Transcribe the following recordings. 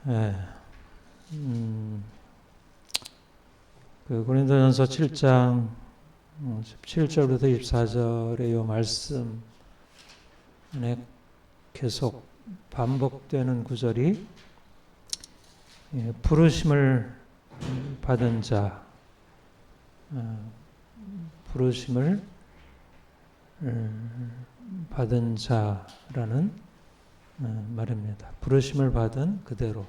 예, 고린도전서 7장 17절부터 24절의 이 말씀에 계속 반복되는 구절이 부르심을 받은 자, 부르심을 받은 자라는 말입니다. 부르심을 받은 그대로.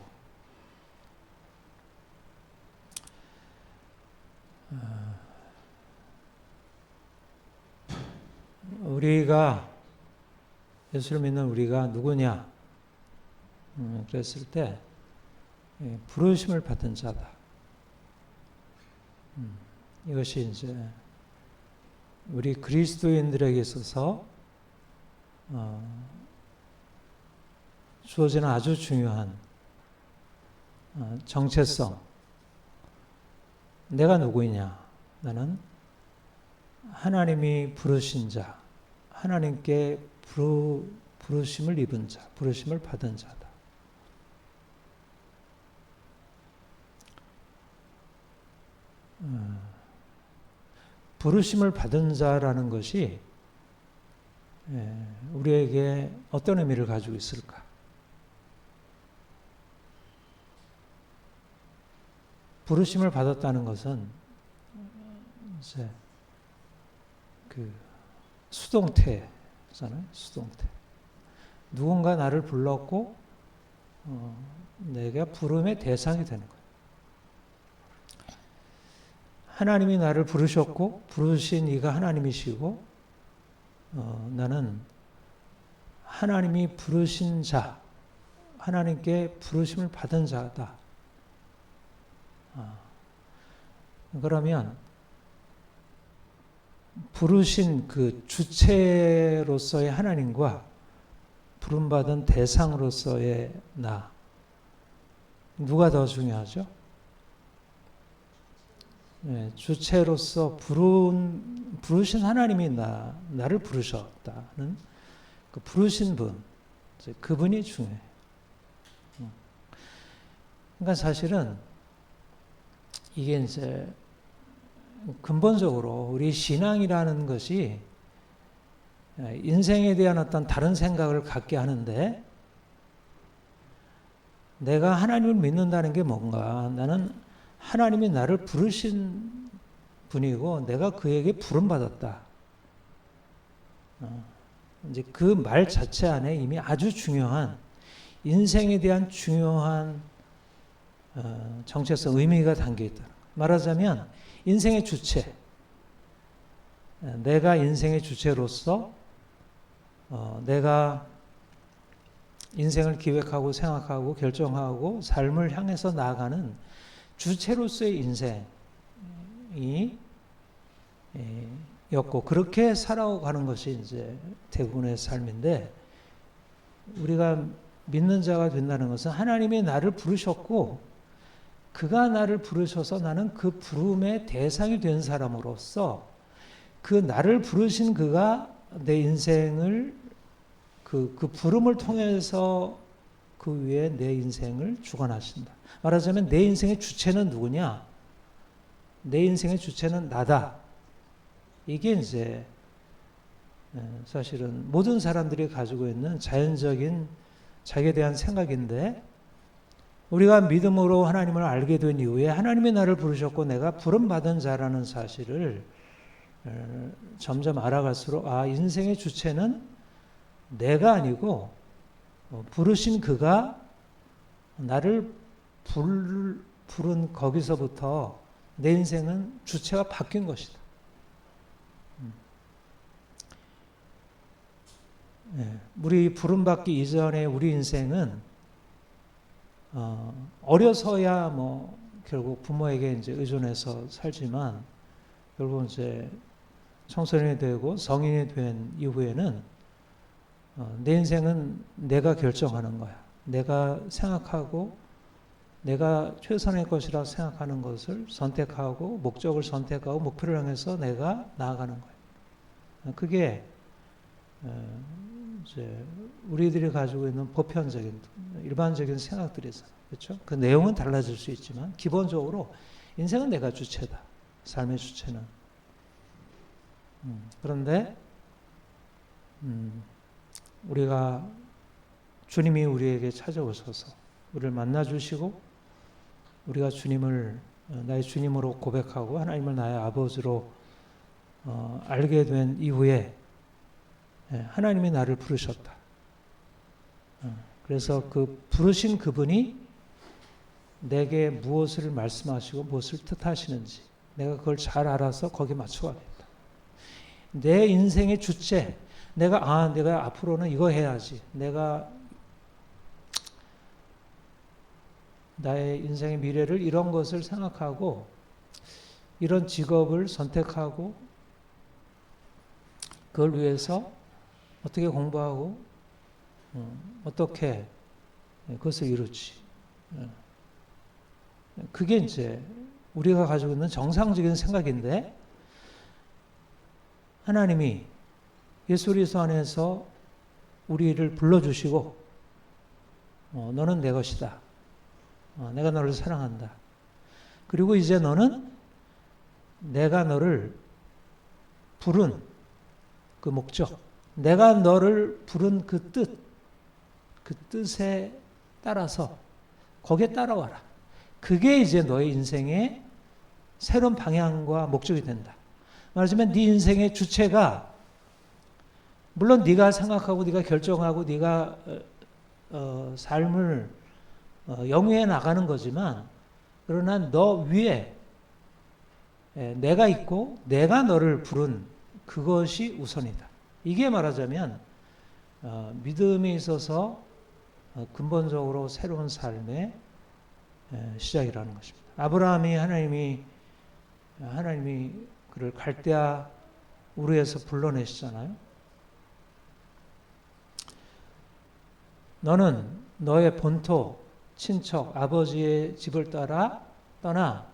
우리가 예수를 믿는 우리가 누구냐? 그랬을 때 부르심을 받은 자다. 이것이 이제 우리 그리스도인들에게 있어서 주어지는 아주 중요한 정체성. 내가 누구이냐? 나는 하나님이 부르신 자, 하나님께 부르심을 입은 자, 부르심을 받은 자다. 부르심을 받은 자라는 것이 우리에게 어떤 의미를 가지고 있을까? 부르심을 받았다는 것은 이제 수동태잖아요. 수동태. 누군가 나를 불렀고 내가 부름의 대상이 되는 거예요. 하나님이 나를 부르셨고 부르신 이가 하나님이시고 나는 하나님이 부르신 자, 하나님께 부르심을 받은 자다. 그러면 부르신 그 주체로서의 하나님과 부름받은 대상으로서의 나, 누가 더 중요하죠? 주체로서 부르신 하나님이 나를 부르셨다는 그 부르신 분, 그분이 중요해요. 그러니까 사실은 이게 이제 근본적으로 우리 신앙이라는 것이 인생에 대한 어떤 다른 생각을 갖게 하는데, 내가 하나님을 믿는다는 게 뭔가, 나는 하나님이 나를 부르신 분이고 내가 그에게 부름받았다. 이제 그 말 자체 안에 이미 아주 중요한 인생에 대한 중요한 정체성, 의미가 담겨 있다. 말하자면 인생의 주체, 내가 인생의 주체로서 내가 인생을 기획하고 생각하고 결정하고 삶을 향해서 나아가는 주체로서의 인생이 였고, 그렇게 살아가는 것이 이제 대부분의 삶인데, 우리가 믿는 자가 된다는 것은 하나님이 나를 부르셨고 그가 나를 부르셔서 나는 그 부름의 대상이 된 사람으로서 그 나를 부르신 그가 내 인생을 그 부름을 통해서 그 위에 내 인생을 주관하신다. 말하자면 내 인생의 주체는 누구냐? 내 인생의 주체는 나다. 이게 이제 사실은 모든 사람들이 가지고 있는 자연적인 자기에 대한 생각인데, 우리가 믿음으로 하나님을 알게 된 이후에 하나님이 나를 부르셨고 내가 부름받은 자라는 사실을 점점 알아갈수록 인생의 주체는 내가 아니고 부르신 그가 나를 부른 거기서부터 내 인생은 주체가 바뀐 것이다. 우리 부름받기 이전에 우리 인생은 어려서야 뭐 결국 부모에게 이제 의존해서 살지만, 결국 이제 청소년이 되고 성인이 된 이후에는 내 인생은 내가 결정하는 거야. 내가 생각하고 내가 최선의 것이라 생각하는 것을 선택하고 목적을 선택하고 목표를 향해서 내가 나아가는 거예요. 그게 이제 우리들이 가지고 있는 보편적인 일반적인 생각들이잖아요. 그렇죠? 그 내용은 달라질 수 있지만 기본적으로 인생은 내가 주체다. 삶의 주체는. 그런데 우리가 주님이 우리에게 찾아오셔서 우리를 만나 주시고 우리가 주님을 나의 주님으로 고백하고 하나님을 나의 아버지로 알게 된 이후에 하나님이 나를 부르셨다. 그래서 그 부르신 그분이 내게 무엇을 말씀하시고 무엇을 뜻하시는지 내가 그걸 잘 알아서 거기에 맞춰가겠다. 내 인생의 주체, 내가 앞으로는 이거 해야지. 내가 나의 인생의 미래를 이런 것을 생각하고 이런 직업을 선택하고 그걸 위해서 어떻게 공부하고 어떻게 그것을 이루지. 그게 이제 우리가 가지고 있는 정상적인 생각인데 하나님이 예수 그리스도 안에서 우리를 불러주시고 너는 내 것이다. 내가 너를 사랑한다. 그리고 이제 너는 내가 너를 부른 그 목적, 내가 너를 부른 그 뜻에 따라서 거기에 따라와라. 그게 이제 너의 인생의 새로운 방향과 목적이 된다. 말하자면 네 인생의 주체가 물론 네가 생각하고 네가 결정하고 네가 삶을 영위해 나가는 거지만 그러나 너 위에 내가 있고 내가 너를 부른 그것이 우선이다. 이게 말하자면 믿음에 있어서 근본적으로 새로운 삶의 시작이라는 것입니다. 아브라함이 하나님이 그를 갈대아 우르에서 불러내시잖아요. 너는 너의 본토, 친척, 아버지의 집을 떠나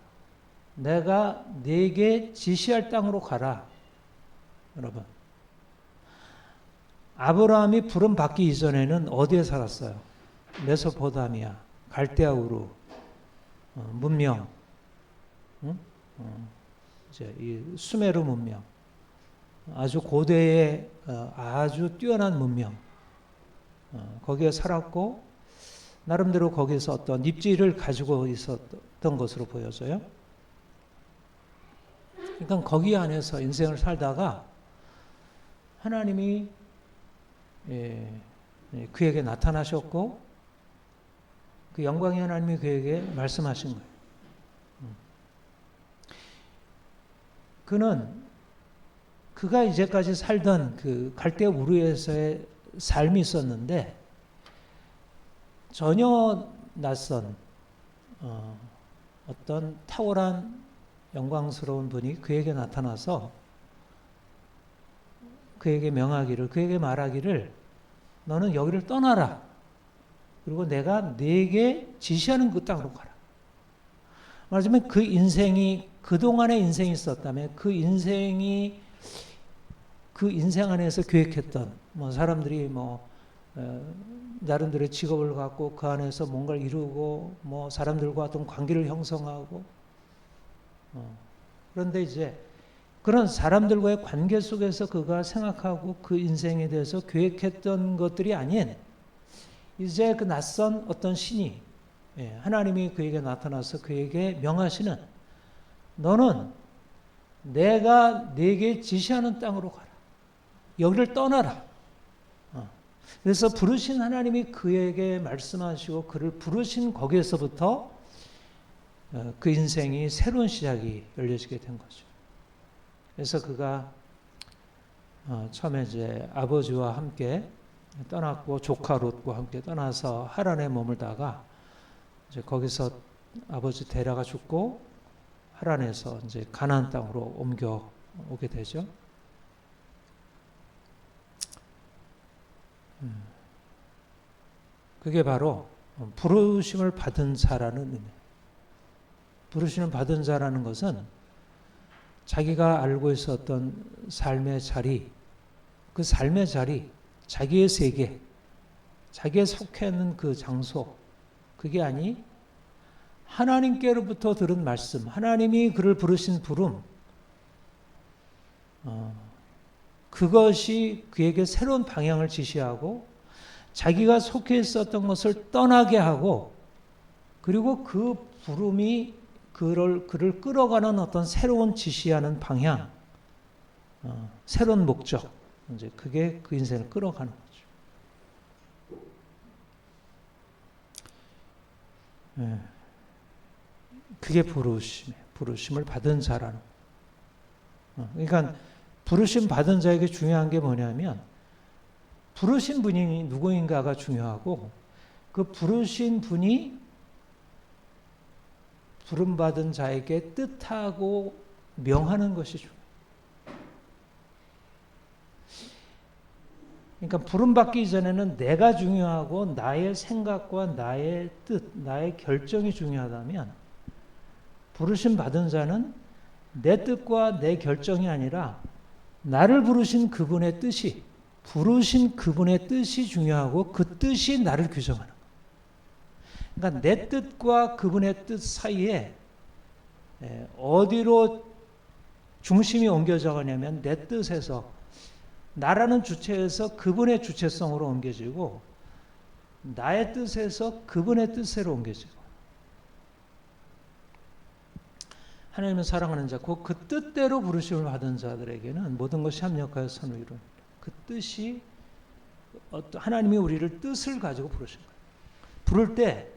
내가 네게 지시할 땅으로 가라. 여러분, 아브라함이 부름 받기 이전에는 어디에 살았어요? 메소포타미아, 갈대아 우르, 문명, 이제 이 수메르 문명, 아주 고대의 아주 뛰어난 문명, 거기에 살았고 나름대로 거기서 어떤 입지를 가지고 있었던 것으로 보여져요. 그러니까 거기 안에서 인생을 살다가 하나님이 그에게 나타나셨고 그 영광의 하나님이 그에게 말씀하신 거예요. 그가 이제까지 살던 그 갈대아 우르에서의 삶이 있었는데 전혀 낯선 어떤 탁월한 영광스러운 분이 그에게 나타나서 그에게 명하기를, 그에게 말하기를 너는 여기를 떠나라. 그리고 내가 네게 지시하는 그 땅으로 가라. 말하자면 그 인생이 그동안의 인생이 있었다면 그 인생이 그 인생 안에서 계획했던 사람들이 나름대로의 직업을 갖고 그 안에서 뭔가를 이루고 사람들과 어떤 관계를 형성하고 그런데 이제 그런 사람들과의 관계 속에서 그가 생각하고 그 인생에 대해서 계획했던 것들이 아닌 이제 그 낯선 어떤 신이 하나님이 그에게 나타나서 그에게 명하시는 너는 내가 네게 지시하는 땅으로 가라. 여기를 떠나라. 그래서 부르신 하나님이 그에게 말씀하시고 그를 부르신 거기에서부터 그 인생이 새로운 시작이 열려지게 된 거죠. 그래서 그가 처음에 이제 아버지와 함께 떠났고 조카 롯과 함께 떠나서 하란에 머물다가 이제 거기서 아버지 데라가 죽고 하란에서 이제 가나안 땅으로 옮겨 오게 되죠. 그게 바로 부르심을 받은 자라는 의미. 부르심을 받은 자라는 것은 자기가 알고 있었던 삶의 자리, 그 삶의 자리, 자기의 세계, 자기에 속해 있는 그 장소, 그게 아니 하나님께로부터 들은 말씀, 하나님이 그를 부르신 부름, 그것이 그에게 새로운 방향을 지시하고 자기가 속해 있었던 것을 떠나게 하고, 그리고 그 부름이 그를 끌어가는 어떤 새로운 지시하는 방향, 새로운 목적, 이제 그게 그 인생을 끌어가는 거죠. 그게 부르심을 받은 자라는. 그러니까 부르심 받은 자에게 중요한 게 뭐냐면, 부르신 분이 누구인가가 중요하고, 그 부르신 분이 부름받은 자에게 뜻하고 명하는 것이 중요해요. 그러니까 부름받기 이전에는 내가 중요하고 나의 생각과 나의 뜻, 나의 결정이 중요하다면, 부르심 받은 자는 내 뜻과 내 결정이 아니라 나를 부르신 그분의 뜻이, 부르신 그분의 뜻이 중요하고 그 뜻이 나를 규정하는 거예요. 그러니까 내 뜻과 그분의 뜻 사이에 어디로 중심이 옮겨져 가냐면, 내 뜻에서, 나라는 주체에서 그분의 주체성으로 옮겨지고, 나의 뜻에서 그분의 뜻으로 옮겨지고. 하나님은 사랑하는 자, 그 뜻대로 부르심을 받은 자들에게는 모든 것이 합력하여 선을 이루는, 그 뜻이, 하나님이 우리를 뜻을 가지고 부르신 거예요. 부를 때,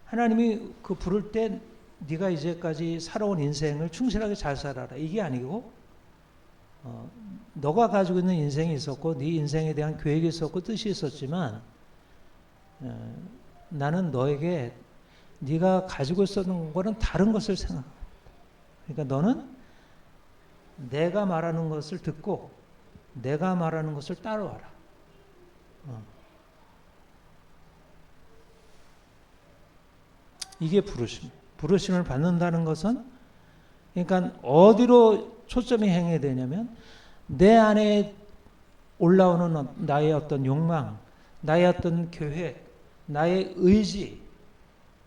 하나님이 그 부를 때 네가 이제까지 살아온 인생을 충실하게 잘 살아라, 이게 아니고, 너가 가지고 있는 인생이 있었고 네 인생에 대한 계획이 있었고 뜻이 있었지만, 나는 너에게 네가 가지고 있었던 거는 다른 것을 생각해. 그러니까 너는 내가 말하는 것을 듣고 내가 말하는 것을 따라와라. 이게 부르심을 받는다는 것은, 그러니까 어디로 초점이 향해 되냐면, 내 안에 올라오는 나의 어떤 욕망, 나의 어떤 계획, 나의 의지,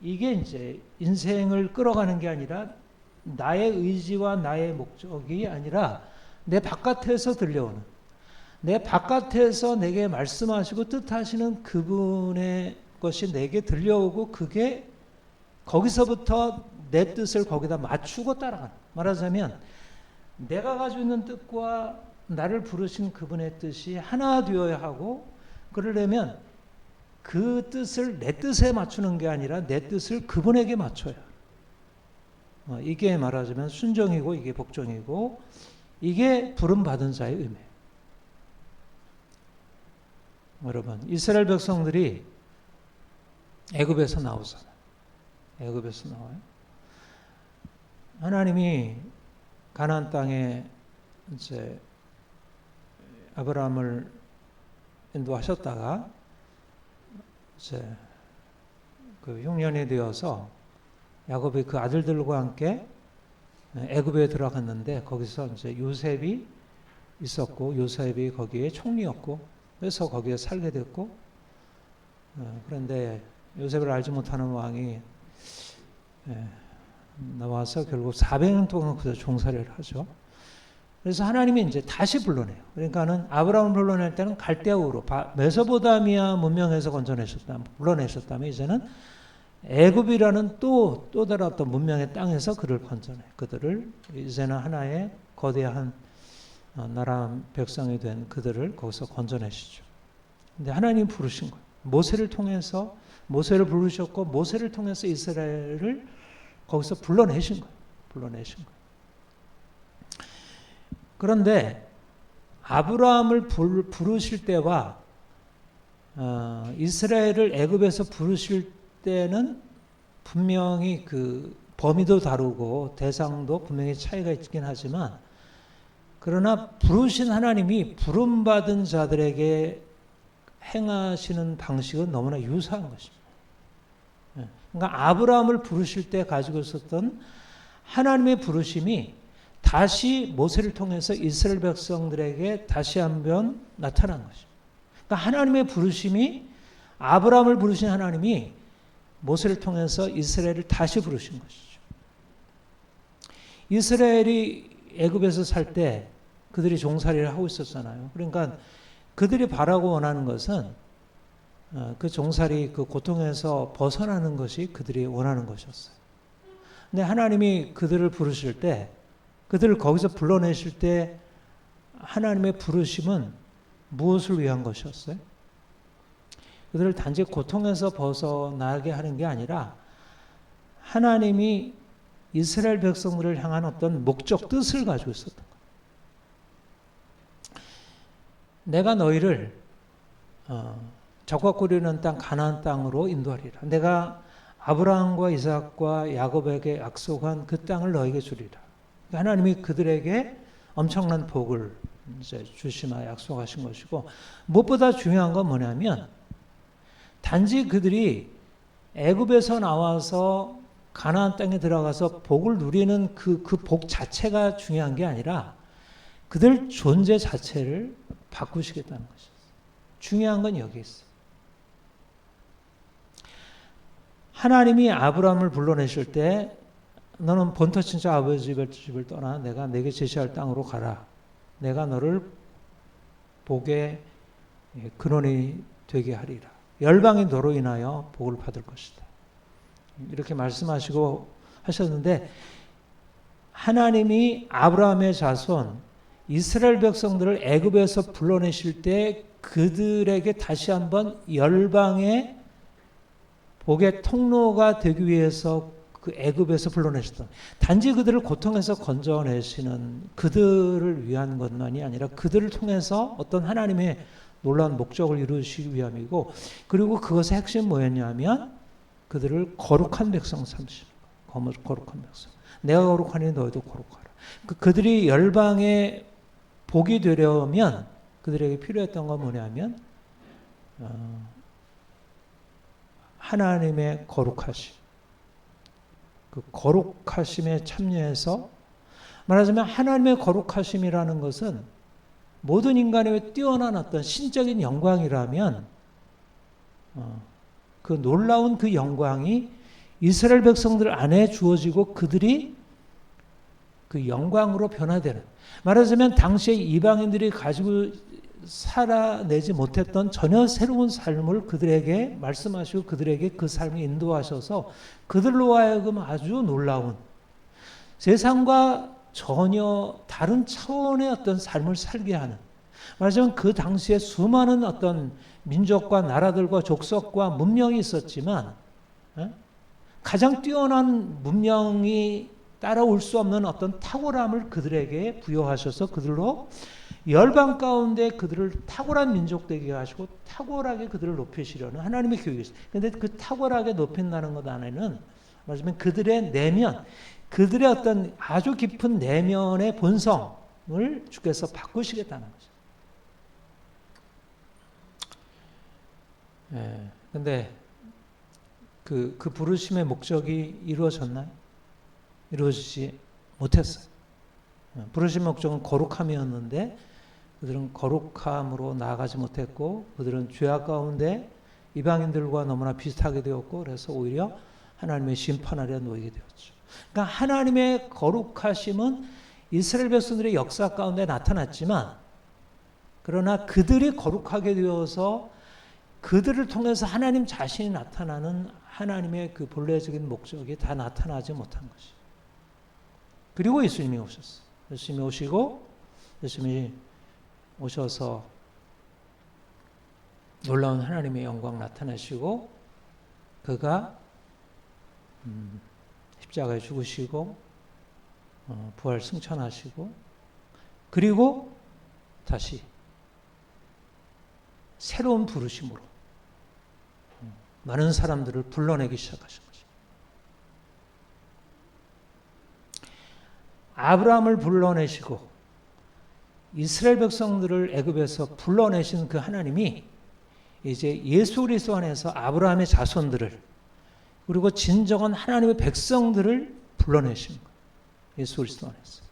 이게 이제 인생을 끌어가는 게 아니라, 나의 의지와 나의 목적이 아니라 내 바깥에서 들려오는, 내 바깥에서 내게 말씀하시고 뜻하시는 그분의 것이 내게 들려오고, 그게 거기서부터 내 뜻을 거기다 맞추고 따라가는. 말하자면 내가 가지고 있는 뜻과 나를 부르신 그분의 뜻이 하나 되어야 하고, 그러려면 그 뜻을 내 뜻에 맞추는 게 아니라 내 뜻을 그분에게 맞춰야. 이게 말하자면 순종이고, 이게 복종이고, 이게 부름받은 자의 의미예요. 여러분, 이스라엘 백성들이 애굽에서 나오잖아요. 애굽에서 나와요. 하나님이 가나안 땅에 이제 아브라함을 인도하셨다가 이제 그 흉년이 되어서 야곱이 그 아들들과 함께 애굽에 들어갔는데, 거기서 이제 요셉이 있었고, 요셉이 거기에 총리였고, 그래서 거기에 살게 됐고, 그런데 요셉을 알지 못하는 왕이 나와서 결국 400년 동안 그저 종살이를 하죠. 그래서 하나님이 이제 다시 불러내요. 그러니까는 아브라함을 불러낼 때는 갈대아우로 메소포타미아 문명에서 불러내셨다면, 이제는 애굽이라는 또 다른 어떤 문명의 땅에서 그를 건져내. 그들을 이제는 하나의 거대한 나라 백성이 된 그들을 거기서 건져내시죠. 근데 하나님이 부르신 거예요. 모세를 통해서, 모세를 부르셨고, 모세를 통해서 이스라엘을 거기서 불러내신 거예요. 그런데 아브라함을 부르실 때와 이스라엘을 애굽에서 부르실 때는 분명히 그 범위도 다르고 대상도 분명히 차이가 있긴 하지만, 그러나 부르신 하나님이 부름받은 자들에게 행하시는 방식은 너무나 유사한 것입니다. 그러니까 아브라함을 부르실 때 가지고 있었던 하나님의 부르심이 다시 모세를 통해서 이스라엘 백성들에게 다시 한번 나타난 것입니다. 그러니까 하나님의 부르심이, 아브라함을 부르신 하나님이 모세를 통해서 이스라엘을 다시 부르신 것이죠. 이스라엘이 애굽에서 살 때 그들이 종살이를 하고 있었잖아요. 그러니까 그들이 바라고 원하는 것은 그 종살이, 그 고통에서 벗어나는 것이 그들이 원하는 것이었어요. 근데 하나님이 그들을 부르실 때, 그들을 거기서 불러내실 때 하나님의 부르심은 무엇을 위한 것이었어요? 그들을 단지 고통에서 벗어나게 하는 게 아니라 하나님이 이스라엘 백성들을 향한 어떤 목적, 뜻을 가지고 있었던 거예요. 내가 너희를 적과 꿀이는 땅 가나안 땅으로 인도하리라. 내가 아브라함과 이삭과 야곱에게 약속한 그 땅을 너에게 주리라. 하나님이 그들에게 엄청난 복을 이제 주시마 약속하신 것이고, 무엇보다 중요한 건 뭐냐면 단지 그들이 애굽에서 나와서 가나안 땅에 들어가서 복을 누리는 그 복 자체가 중요한 게 아니라 그들 존재 자체를 바꾸시겠다는 것이었어요. 중요한 건 여기 있어요. 하나님이 아브라함을 불러내실 때 너는 본토 친척 아버지 집을 떠나 내가 내게 제시할 땅으로 가라. 내가 너를 복의 근원이 되게 하리라. 열방이 너로 인하여 복을 받을 것이다. 이렇게 말씀하시고 하셨는데, 하나님이 아브라함의 자손 이스라엘 백성들을 애굽에서 불러내실 때 그들에게 다시 한번 열방의 복의 통로가 되기 위해서 그 애굽에서 불러내셨던, 단지 그들을 고통에서 건져내시는 그들을 위한 것만이 아니라 그들을 통해서 어떤 하나님의 놀라운 목적을 이루시기 위함이고, 그리고 그것의 핵심은 뭐였냐면 그들을 거룩한 백성 삼으시는 거예요. 거룩한 백성. 내가 거룩하니 너희도 거룩하라. 그들이 열방의 복이 되려면 그들에게 필요했던 건 뭐냐면 하나님의 거룩하심. 그 거룩하심에 참여해서, 말하자면 하나님의 거룩하심이라는 것은 모든 인간의 뛰어난 어떤 신적인 영광이라면 그 놀라운 그 영광이 이스라엘 백성들 안에 주어지고 그들이 그 영광으로 변화되는, 말하자면 당시에 이방인들이 가지고 살아내지 못했던 전혀 새로운 삶을 그들에게 말씀하시고 그들에게 그 삶을 인도하셔서 그들로 하여금 아주 놀라운, 세상과 전혀 다른 차원의 어떤 삶을 살게 하는, 말하자면 그 당시에 수많은 어떤 민족과 나라들과 족속과 문명이 있었지만 가장 뛰어난 문명이 따라올 수 없는 어떤 탁월함을 그들에게 부여하셔서 그들로 열방 가운데 그들을 탁월한 민족 되게 하시고 탁월하게 그들을 높이시려는 하나님의 계획이 있어요. 그런데 그 탁월하게 높인다는 것 안에는 말하자면 그들의 내면, 그들의 어떤 아주 깊은 내면의 본성을 주께서 바꾸시겠다는 거죠. 그런데 그 부르심의 목적이 이루어졌나요? 이루어지지 못했어요. 부르심의 목적은 거룩함이었는데 그들은 거룩함으로 나아가지 못했고, 그들은 죄악 가운데 이방인들과 너무나 비슷하게 되었고, 그래서 오히려 하나님의 심판 아래 놓이게 되었죠. 그러니까 하나님의 거룩하심은 이스라엘 백성들의 역사 가운데 나타났지만, 그러나 그들이 거룩하게 되어서 그들을 통해서 하나님 자신이 나타나는 하나님의 그 본래적인 목적이 다 나타나지 못한 것이. 그리고 예수님이 오셨어요. 예수님이 오시고, 예수님이 오셔서 놀라운 하나님의 영광 나타내시고, 그가 십자가에 죽으시고 부활 승천하시고, 그리고 다시 새로운 부르심으로 많은 사람들을 불러내기 시작하신 거죠. 아브라함을 불러내시고 이스라엘 백성들을 애굽에서 불러내신 그 하나님이 이제 예수 그리스도 안에서 아브라함의 자손들을, 그리고 진정한 하나님의 백성들을 불러내신 거예요. 예수 그리스도 안에서.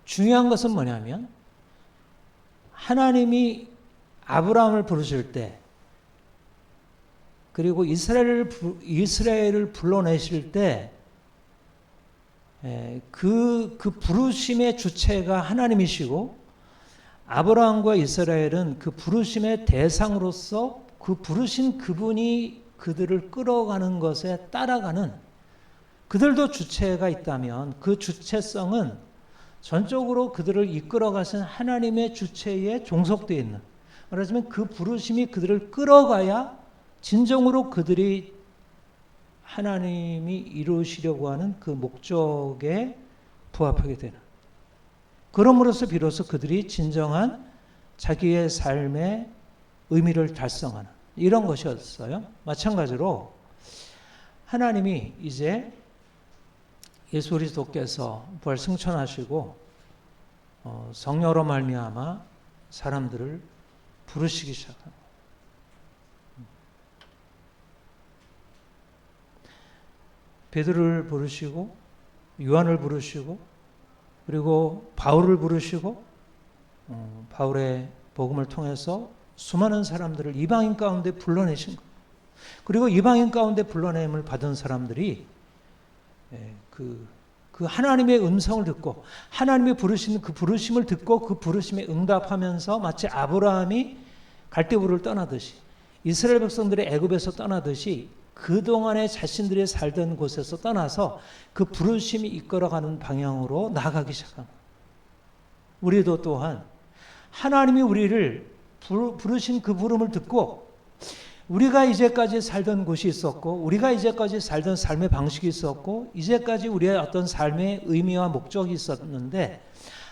중요한 것은 뭐냐면 하나님이 아브라함을 부르실 때, 그리고 이스라엘을 불러내실 때, 그 부르심의 주체가 하나님이시고, 아브라함과 이스라엘은 그 부르심의 대상으로서 그 부르신 그분이 그들을 끌어가는 것에 따라가는, 그들도 주체가 있다면 그 주체성은 전적으로 그들을 이끌어가신 하나님의 주체에 종속되어 있는, 말하자면 그 부르심이 그들을 끌어가야 진정으로 그들이 하나님이 이루시려고 하는 그 목적에 부합하게 되는, 그럼으로써 비로소 그들이 진정한 자기의 삶의 의미를 달성하는 이런 것이었어요. 마찬가지로 하나님이 이제 예수 그리스도께서 부활 승천하시고 성령으로 말미암아 사람들을 부르시기 시작합니다. 베드로를 부르시고 요한을 부르시고 그리고 바울을 부르시고 바울의 복음을 통해서 수많은 사람들을 이방인 가운데 불러내신 거예요. 그리고 이방인 가운데 불러냄을 받은 사람들이 그 하나님의 음성을 듣고 하나님이 부르시는 그 부르심을 듣고 그 부르심에 응답하면서 마치 아브라함이 갈대우를 떠나듯이 이스라엘 백성들의 애굽에서 떠나듯이 그동안에 자신들이 살던 곳에서 떠나서 그 부르심이 이끌어가는 방향으로 나아가기 시작합니다. 우리도 또한 하나님이 우리를 부르신 그 부름을 듣고 우리가 이제까지 살던 곳이 있었고 우리가 이제까지 살던 삶의 방식이 있었고 이제까지 우리의 어떤 삶의 의미와 목적이 있었는데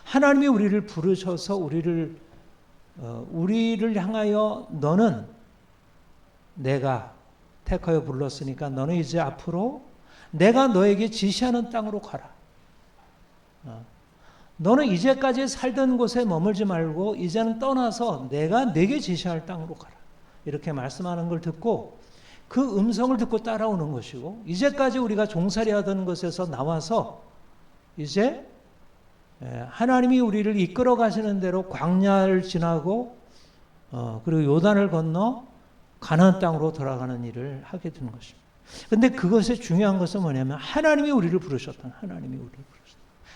하나님이 우리를 부르셔서 우리를 향하여 너는 내가 택하여 불렀으니까 너는 이제 앞으로 내가 너에게 지시하는 땅으로 가라. 너는 이제까지 살던 곳에 머물지 말고 이제는 떠나서 내가 네게 지시할 땅으로 가라. 이렇게 말씀하는 걸 듣고 그 음성을 듣고 따라오는 것이고 이제까지 우리가 종살이 하던 곳에서 나와서 이제 하나님이 우리를 이끌어 가시는 대로 광야를 지나고 그리고 요단을 건너 가나안 땅으로 돌아가는 일을 하게 되는 것입니다. 그런데 그것의 중요한 것은 뭐냐면 하나님이 우리를 부르셨던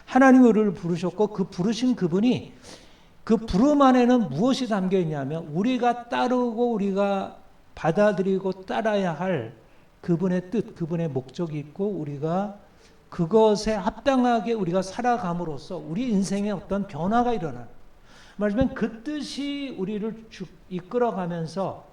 하나님이 우리를 부르셨고 그 부르신 그분이 그 부름 안에는 무엇이 담겨 있냐면 우리가 따르고 우리가 받아들이고 따라야 할 그분의 뜻, 그분의 목적이 있고 우리가 그것에 합당하게 우리가 살아감으로써 우리 인생에 어떤 변화가 일어나는, 말하자면 그 뜻이 우리를 이끌어가면서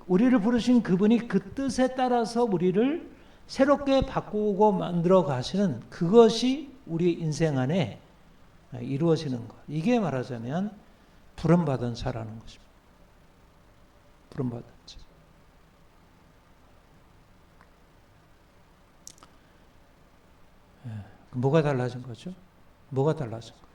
우리를 부르신 그분이 그 뜻에 따라서 우리를 새롭게 바꾸고 만들어 가시는 그것이 우리 인생 안에 이루어지는 것. 이게 말하자면 부름받은 자라는 것입니다. 부름받은 자. 뭐가 달라진 거죠? 뭐가 달라진 거예요?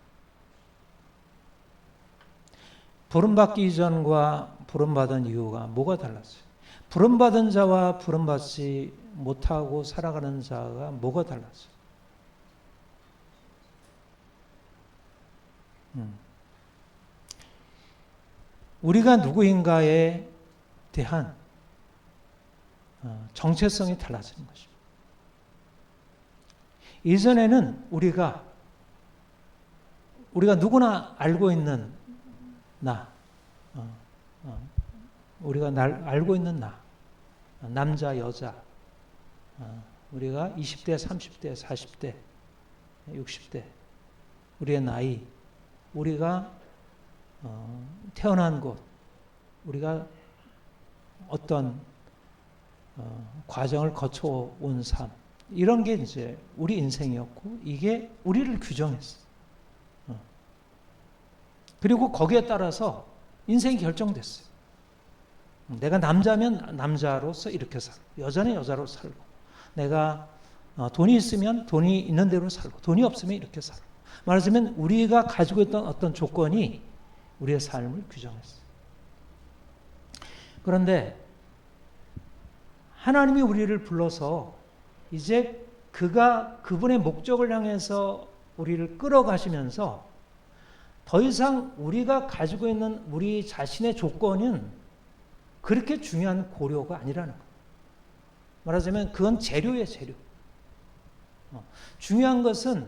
부름받기 이전과 부름받은 이유가 뭐가 달랐어요? 부름받은 자와 부름받지 못하고 살아가는 자가 뭐가 달랐어요? 우리가 누구인가에 대한 정체성이 달라지는 것입니다. 이전에는 우리가 누구나 알고 있는 우리가 알고 있는 남자, 여자, 우리가 20대, 30대, 40대, 60대, 우리의 나이, 우리가 태어난 곳, 우리가 어떤 과정을 거쳐온 삶, 이런 게 이제 우리 인생이었고 이게 우리를 규정했어. 그리고 거기에 따라서 인생이 결정됐어요. 내가 남자면 남자로서 이렇게 살고 여자는 여자로 살고 내가 돈이 있으면 돈이 있는 대로 살고 돈이 없으면 이렇게 살고, 말하자면 우리가 가지고 있던 어떤 조건이 우리의 삶을 규정했어요. 그런데 하나님이 우리를 불러서 이제 그분의 목적을 향해서 우리를 끌어가시면서 더 이상 우리가 가지고 있는 우리 자신의 조건은 그렇게 중요한 고려가 아니라는 거예요. 말하자면 그건 재료예요, 재료. 중요한 것은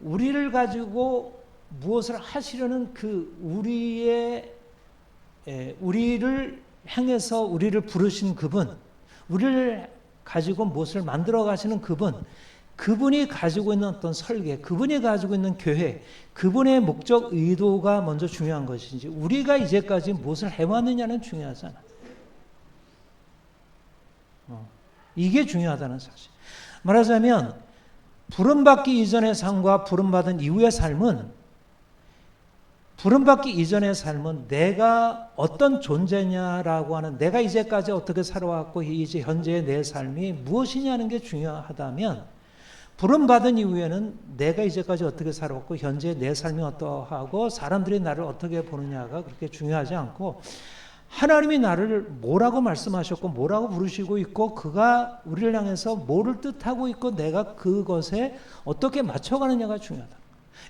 우리를 가지고 무엇을 하시려는 그 우리를 향해서 우리를 부르신 그분, 우리를 가지고 무엇을 만들어 가시는 그분이 가지고 있는 어떤 설계, 그분이 가지고 있는 계획, 그분의 목적, 의도가 먼저 중요한 것인지 우리가 이제까지 무엇을 해왔느냐는 중요하잖아. 이게 중요하다는 사실. 말하자면 부름받기 이전의 삶과 부름받은 이후의 삶은, 부름받기 이전의 삶은 내가 어떤 존재냐라고 하는, 내가 이제까지 어떻게 살아왔고 이제 현재의 내 삶이 무엇이냐는 게 중요하다면, 부름받은 이후에는 내가 이제까지 어떻게 살아왔고 현재 내 삶이 어떠하고 사람들이 나를 어떻게 보느냐가 그렇게 중요하지 않고, 하나님이 나를 뭐라고 말씀하셨고 뭐라고 부르시고 있고 그가 우리를 향해서 뭐를 뜻하고 있고 내가 그것에 어떻게 맞춰가느냐가 중요하다.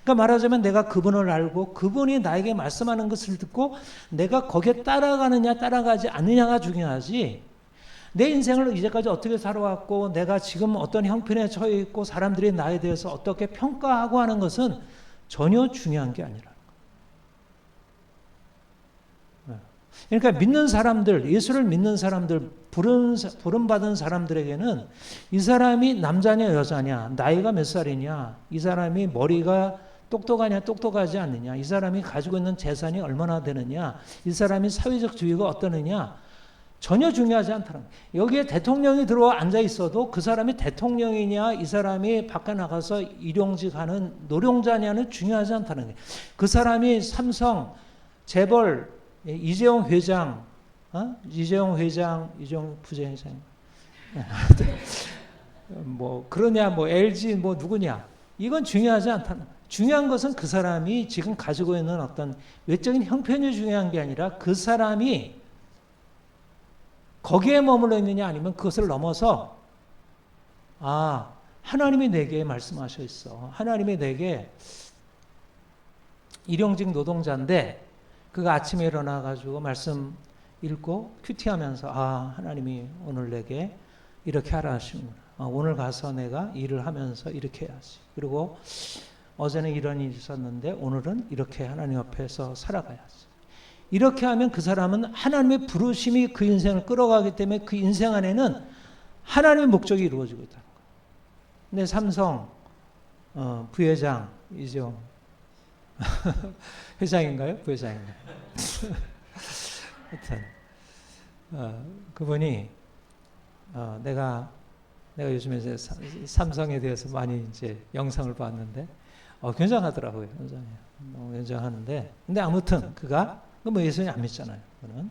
그러니까 말하자면 내가 그분을 알고 그분이 나에게 말씀하는 것을 듣고 내가 거기에 따라가느냐 따라가지 않느냐가 중요하지, 내 인생을 이제까지 어떻게 살아왔고 내가 지금 어떤 형편에 처해 있고 사람들이 나에 대해서 어떻게 평가하고 하는 것은 전혀 중요한 게 아니라. 그러니까 믿는 사람들, 예수를 믿는 사람들, 부름받은 사람들에게는 이 사람이 남자냐 여자냐, 나이가 몇 살이냐, 이 사람이 머리가 똑똑하냐 똑똑하지 않느냐, 이 사람이 가지고 있는 재산이 얼마나 되느냐, 이 사람이 사회적 지위가 어떠느냐 전혀 중요하지 않다는 거예요. 여기에 대통령이 들어와 앉아 있어도 그 사람이 대통령이냐 이 사람이 밖에 나가서 일용직하는 노령자냐는 중요하지 않다는 거예요. 그 사람이 삼성, 재벌, 이재용 회장, 이재용 부회장, 뭐 그러냐, 뭐 LG 뭐 누구냐, 이건 중요하지 않다는 거예요. 중요한 것은 그 사람이 지금 가지고 있는 어떤 외적인 형편이 중요한 게 아니라 그 사람이 거기에 머물러 있느냐 아니면 그것을 넘어서 하나님이 내게 말씀하셔 있어. 하나님이 내게 일용직 노동자인데 그가 아침에 일어나가지고 말씀 읽고 큐티하면서 하나님이 오늘 내게 이렇게 하라 하시는구나. 오늘 가서 내가 일을 하면서 이렇게 해야지. 그리고 어제는 이런 일이 있었는데 오늘은 이렇게 하나님 앞에서 살아가야지. 이렇게 하면 그 사람은 하나님의 부르심이 그 인생을 끌어가기 때문에 그 인생 안에는 하나님의 목적이 이루어지고 있다는 거예요. 근데 삼성 부회장 이죠. 회장인가요? 부회장인가요? 하여튼 그분이 내가 요즘에 이제 삼성에 대해서 많이 이제 영상을 봤는데 굉장하더라고요. 굉장하는데 근데 아무튼 그가 뭐 예수님 안 믿잖아요. 그는.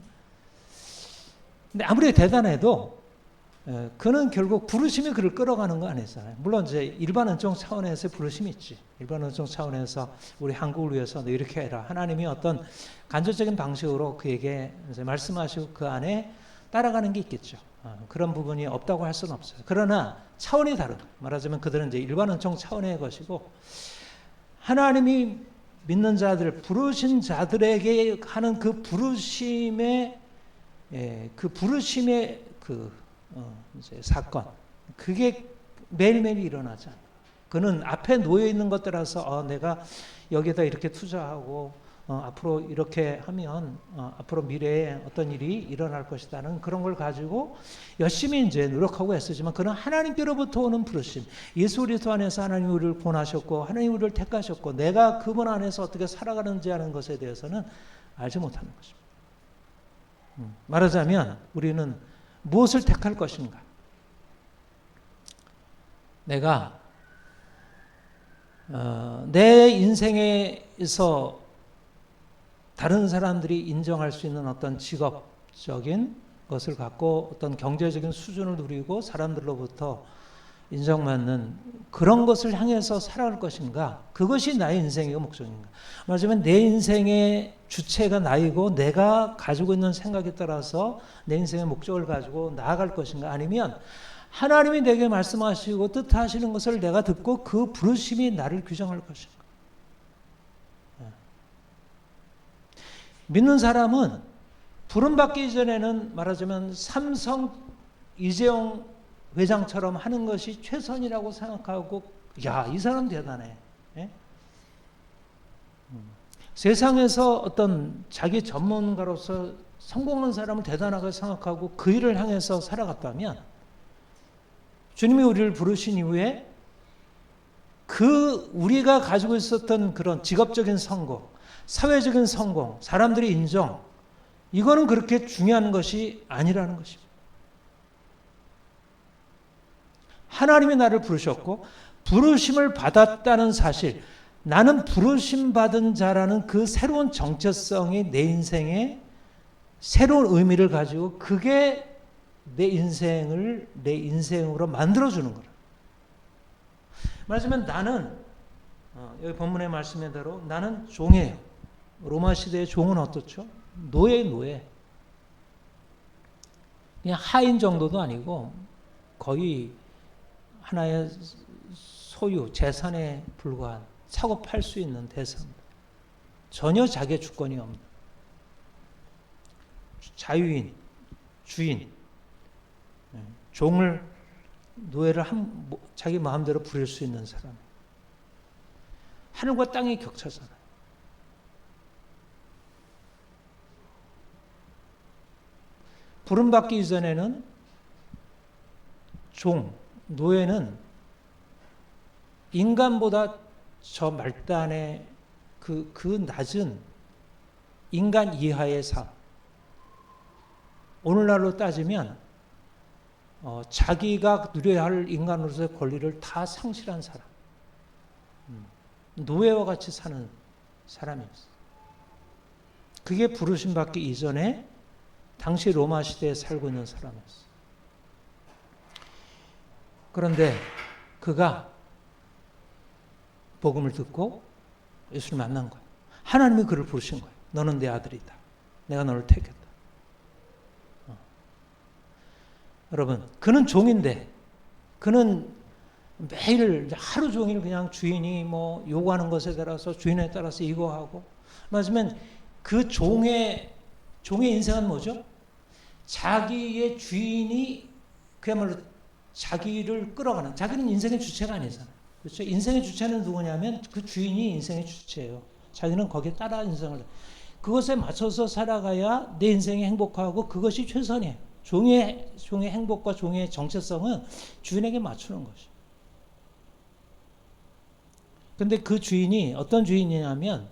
근데 아무리 대단해도 그는 결국 부르심이 그를 끌어가는 거 아니잖아요. 물론 이제 일반 은총 차원에서의 부르심이 있지. 일반 은총 차원에서 우리 한국을 위해서 너 이렇게 해라. 하나님이 어떤 간접적인 방식으로 그에게 이제 말씀하시고 그 안에 따라가는 게 있겠죠. 그런 부분이 없다고 할 수는 없어요. 그러나 차원이 다르다. 말하자면 그들은 이제 일반 은총 차원의 것이고 하나님이 믿는 자들, 부르신 자들에게 하는 그 부르심의 이제 사건, 그게 매일매일 일어나잖아요. 그는 앞에 놓여 있는 것들라서 내가 여기다 이렇게 투자하고 앞으로 이렇게 하면 앞으로 미래에 어떤 일이 일어날 것이다는 그런 걸 가지고 열심히 이제 노력하고 애쓰지만 그는 하나님께로부터 오는 부르심, 예수 그리스도 안에서 하나님 우리를 권하셨고 하나님 우리를 택하셨고 내가 그분 안에서 어떻게 살아가는지 하는 것에 대해서는 알지 못하는 것입니다. 말하자면 우리는 무엇을 택할 것인가? 내가 내 인생에서 다른 사람들이 인정할 수 있는 어떤 직업적인 것을 갖고 어떤 경제적인 수준을 누리고 사람들로부터 인정받는 그런 것을 향해서 살아갈 것인가? 그것이 나의 인생의 목적인가? 말하자면 내 인생의 주체가 나이고 내가 가지고 있는 생각에 따라서 내 인생의 목적을 가지고 나아갈 것인가? 아니면 하나님이 내게 말씀하시고 뜻하시는 것을 내가 듣고 그 부르심이 나를 규정할 것인가? 믿는 사람은 부름받기 이전에는 말하자면 삼성 이재용 회장처럼 하는 것이 최선이라고 생각하고, 야, 이 사람 대단해. 예? 세상에서 어떤 자기 전문가로서 성공한 사람을 대단하게 생각하고 그 일을 향해서 살아갔다면, 주님이 우리를 부르신 이후에 그 우리가 가지고 있었던 그런 직업적인 성공, 사회적인 성공, 사람들의 인정, 이거는 그렇게 중요한 것이 아니라는 것입니다. 하나님이 나를 부르셨고 부르심을 받았다는 사실, 나는 부르심 받은 자라는 그 새로운 정체성이 내 인생에 새로운 의미를 가지고 그게 내 인생을 내 인생으로 만들어주는 거라. 말하자면 나는 여기 본문의 말씀대로 나는 종이에요. 로마 시대의 종은 어떻죠? 노예. 그냥 하인 정도도 아니고 거의 하나의 소유, 재산에 불과한, 사고 팔 수 있는 대상입니다. 전혀 자기의 주권이 없는 자유인, 주인, 종을, 노예를 자기 마음대로 부릴 수 있는 사람. 하늘과 땅의 격차잖아요. 부름받기 이전에는 종, 노예는 인간보다 저 말단의 그 낮은 인간 이하의 삶. 오늘날로 따지면 자기가 누려야 할 인간으로서의 권리를 다 상실한 사람. 노예와 같이 사는 사람이었어요. 그게 부르심 받기 이전에 당시 로마 시대에 살고 있는 사람이었어요. 그런데 그가 복음을 듣고 예수를 만난 거예요. 하나님이 그를 부르신 거예요. 너는 내 아들이다. 내가 너를 택했다. 여러분, 그는 종인데, 그는 매일 하루 종일 그냥 주인이 뭐 요구하는 것에 따라서 주인에 따라서 이거 하고, 말하자면 그 종의 인생은 뭐죠? 자기의 주인이 그야말로 자기를 끌어가는, 자기는 인생의 주체가 아니잖아요. 그렇죠? 인생의 주체는 누구냐면 그 주인이 인생의 주체예요. 자기는 거기에 따라 인생을, 그것에 맞춰서 살아가야 내 인생이 행복하고 그것이 최선이에요. 종의 행복과 종의 정체성은 주인에게 맞추는 것이에요. 근데 그 주인이 어떤 주인이냐면,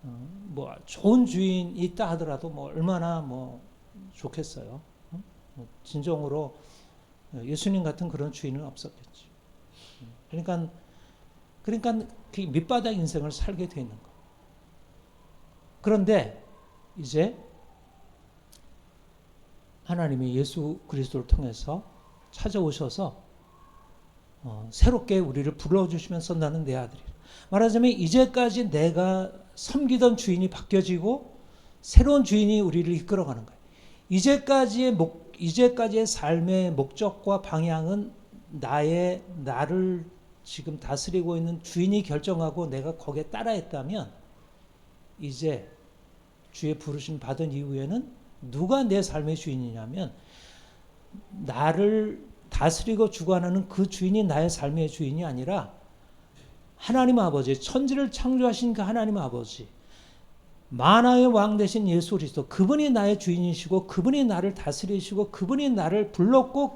뭐 좋은 주인이 있다 하더라도 뭐 얼마나 뭐 좋겠어요. 진정으로 예수님 같은 그런 주인은 없었겠죠. 그러니까 그 밑바닥 인생을 살게 되는 거. 그런데 이제 하나님이 예수 그리스도를 통해서 찾아오셔서 새롭게 우리를 불러주시면서 나는 내 아들이라. 말하자면 이제까지 내가 섬기던 주인이 바뀌어지고 새로운 주인이 우리를 이끌어가는 거예요. 이제까지의 삶의 목적과 방향은 나를 지금 다스리고 있는 주인이 결정하고 내가 거기에 따라했다면, 이제 주의 부르심 받은 이후에는 누가 내 삶의 주인이냐면 나를 다스리고 주관하는 그 주인이 나의 삶의 주인이 아니라 하나님 아버지, 천지를 창조하신 그 하나님 아버지, 만화의 왕 되신 예수 그리스도, 그분이 나의 주인이시고 그분이 나를 다스리시고 그분이 나를 불렀고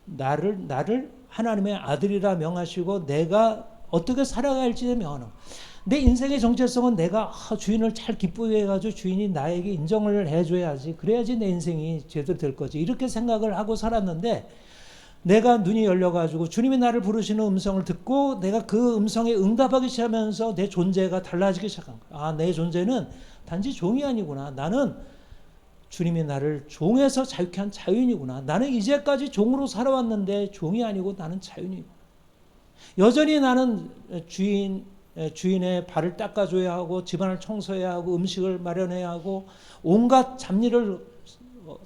나를 하나님의 아들이라 명하시고 내가 어떻게 살아가야 할지 명하는, 내 인생의 정체성은 내가 주인을 잘 기쁘게 해가지고 주인이 나에게 인정을 해줘야지, 그래야지 내 인생이 제대로 될 거지, 이렇게 생각을 하고 살았는데, 내가 눈이 열려가지고 주님이 나를 부르시는 음성을 듣고 내가 그 음성에 응답하기 시작하면서 내 존재가 달라지기 시작한 거야. 내 존재는 단지 종이 아니구나. 나는 주님이 나를 종에서 자유케 한 자유인이구나. 나는 이제까지 종으로 살아왔는데 종이 아니고 나는 자유인이구나. 여전히 나는 주인의 발을 닦아줘야 하고 집안을 청소해야 하고 음식을 마련해야 하고 온갖 잡일을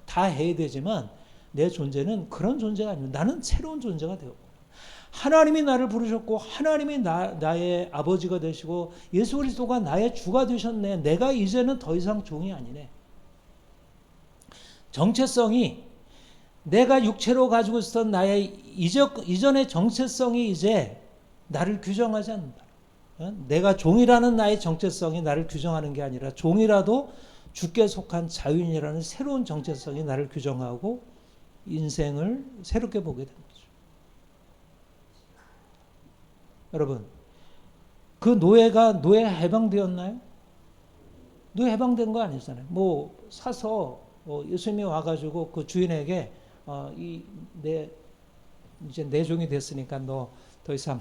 다 해야 되지만 내 존재는 그런 존재가 아니고 나는 새로운 존재가 되고, 하나님이 나를 부르셨고 하나님이 나의 아버지가 되시고 예수 그리스도가 나의 주가 되셨네. 내가 이제는 더 이상 종이 아니네. 정체성이 내가 육체로 가지고 있었던 나의 이전의 정체성이 이제 나를 규정하지 않는다. 내가 종이라는 나의 정체성이 나를 규정하는 게 아니라 종이라도 주께 속한 자유인이라는 새로운 정체성이 나를 규정하고 인생을 새롭게 보게 됩니다. 여러분, 그 노예 해방되었나요? 노예 해방된 거 아니잖아요. 뭐 사서 예수님이 와가지고 그 주인에게 이제 내 종이 됐으니까 너 더 이상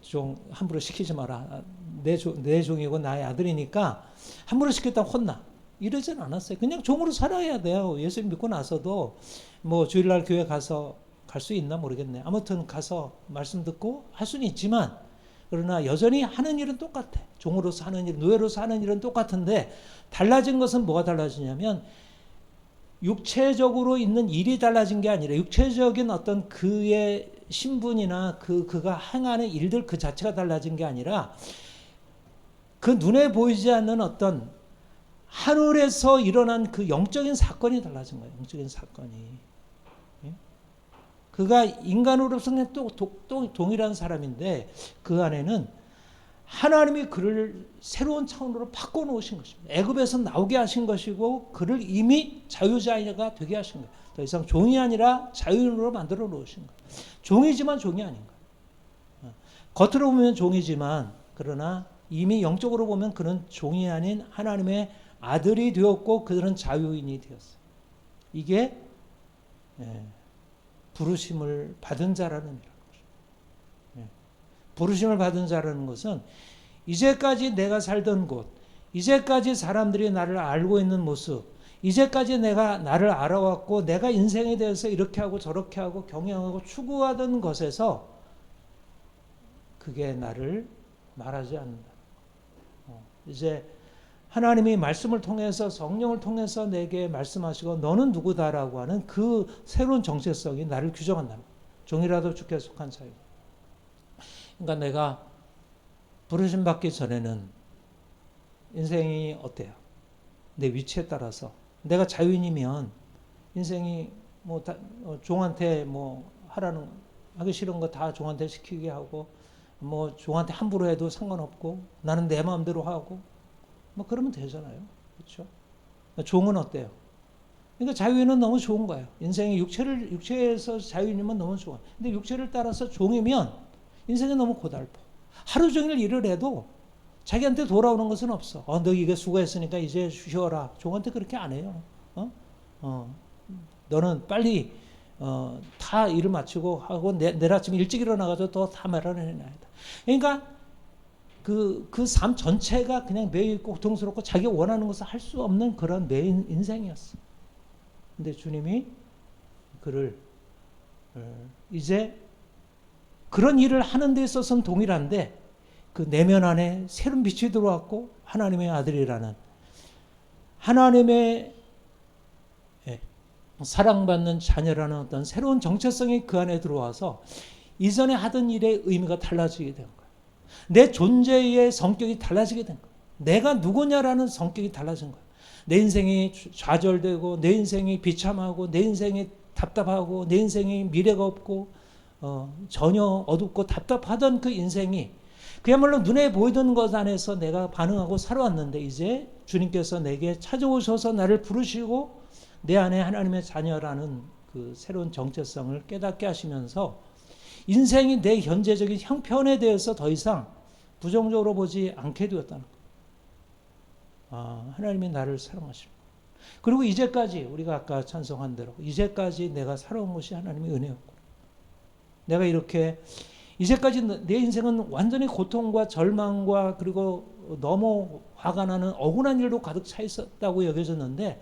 종 함부로 시키지 마라. 내 종이고 나의 아들이니까 함부로 시켰다 혼나. 이러진 않았어요. 그냥 종으로 살아야 돼요. 예수님 믿고 나서도 뭐 주일날 교회 가서 갈 수 있나 모르겠네. 아무튼 가서 말씀 듣고 할 수는 있지만 그러나 여전히 하는 일은 똑같아. 종으로서 하는 일, 노예로서 하는 일은 똑같은데 달라진 것은 뭐가 달라지냐면 육체적으로 있는 일이 달라진 게 아니라 육체적인 어떤 그의 신분이나 그가 행하는 일들 그 자체가 달라진 게 아니라 그 눈에 보이지 않는 어떤 하늘에서 일어난 그 영적인 사건이 달라진 거예요. 영적인 사건이. 그가 인간으로서 그냥 또 동일한 사람인데 그 안에는 하나님이 그를 새로운 차원으로 바꿔놓으신 것입니다. 애굽에서 나오게 하신 것이고 그를 이미 자유자가 되게 하신 거예요. 더 이상 종이 아니라 자유인으로 만들어 놓으신 거예요. 종이지만 종이 아닌 거예요. 겉으로 보면 종이지만 그러나 이미 영적으로 보면 그는 종이 아닌 하나님의 아들이 되었고 그들은 자유인이 되었어요. 이게 부르심을 받은 자라는 거죠. 부르심을 받은 자라는 것은 이제까지 내가 살던 곳, 이제까지 사람들이 나를 알고 있는 모습, 이제까지 내가 나를 알아왔고 내가 인생에 대해서 이렇게 하고 저렇게 하고 경영하고 추구하던 것에서 그게 나를 말하지 않는다. 이제 하나님이 말씀을 통해서 성령을 통해서 내게 말씀하시고 너는 누구다라고 하는 그 새로운 정체성이 나를 규정한다. 종이라도 주께 속한 자유. 그러니까 내가 부르심 받기 전에는 인생이 어때요? 내 위치에 따라서 내가 자유인이면 인생이 뭐 종한테 뭐 하기 싫은 거 다 종한테 시키게 하고 뭐 종한테 함부로 해도 상관없고 나는 내 마음대로 하고 뭐 그러면 되잖아요. 그렇죠? 종은 어때요? 그러니까 자유인은 너무 좋은 거예요. 인생이 육체에서 자유인이면 너무 좋아. 근데 육체를 따라서 종이면 인생이 너무 고달퍼. 하루 종일 일을 해도 자기한테 돌아오는 것은 없어. 너 이게 수고했으니까 이제 쉬어라. 종한테 그렇게 안 해요. 너는 빨리 다 일을 마치고 하고 내일 아침 일찍 일어나가지고 또 다 말아내야 돼. 그러니까 그 삶 전체가 그냥 매일 고통스럽고 자기가 원하는 것을 할 수 없는 그런 매인 인생이었어. 근데 주님이 그를 이제 그런 일을 하는 데 있어서는 동일한데 그 내면 안에 새로운 빛이 들어왔고 하나님의 아들이라는 하나님의 사랑받는 자녀라는 어떤 새로운 정체성이 그 안에 들어와서 이전에 하던 일의 의미가 달라지게 된 거예요. 내 존재의 성격이 달라지게 된 거예요. 내가 누구냐라는 성격이 달라진 거예요. 내 인생이 좌절되고 내 인생이 비참하고 내 인생이 답답하고 내 인생이 미래가 없고 전혀 어둡고 답답하던 그 인생이 그야말로 눈에 보이던 것 안에서 내가 반응하고 살아왔는데 이제 주님께서 내게 찾아오셔서 나를 부르시고 내 안에 하나님의 자녀라는 그 새로운 정체성을 깨닫게 하시면서 인생이 내 현재적인 형편에 대해서 더 이상 부정적으로 보지 않게 되었다는 것. 하나님이 나를 사랑하십니다. 그리고 이제까지 우리가 아까 찬송한 대로 이제까지 내가 살아온 것이 하나님의 은혜였고 내가 이렇게 이제까지 내 인생은 완전히 고통과 절망과 그리고 너무 화가 나는 억울한 일로 가득 차 있었다고 여겨졌는데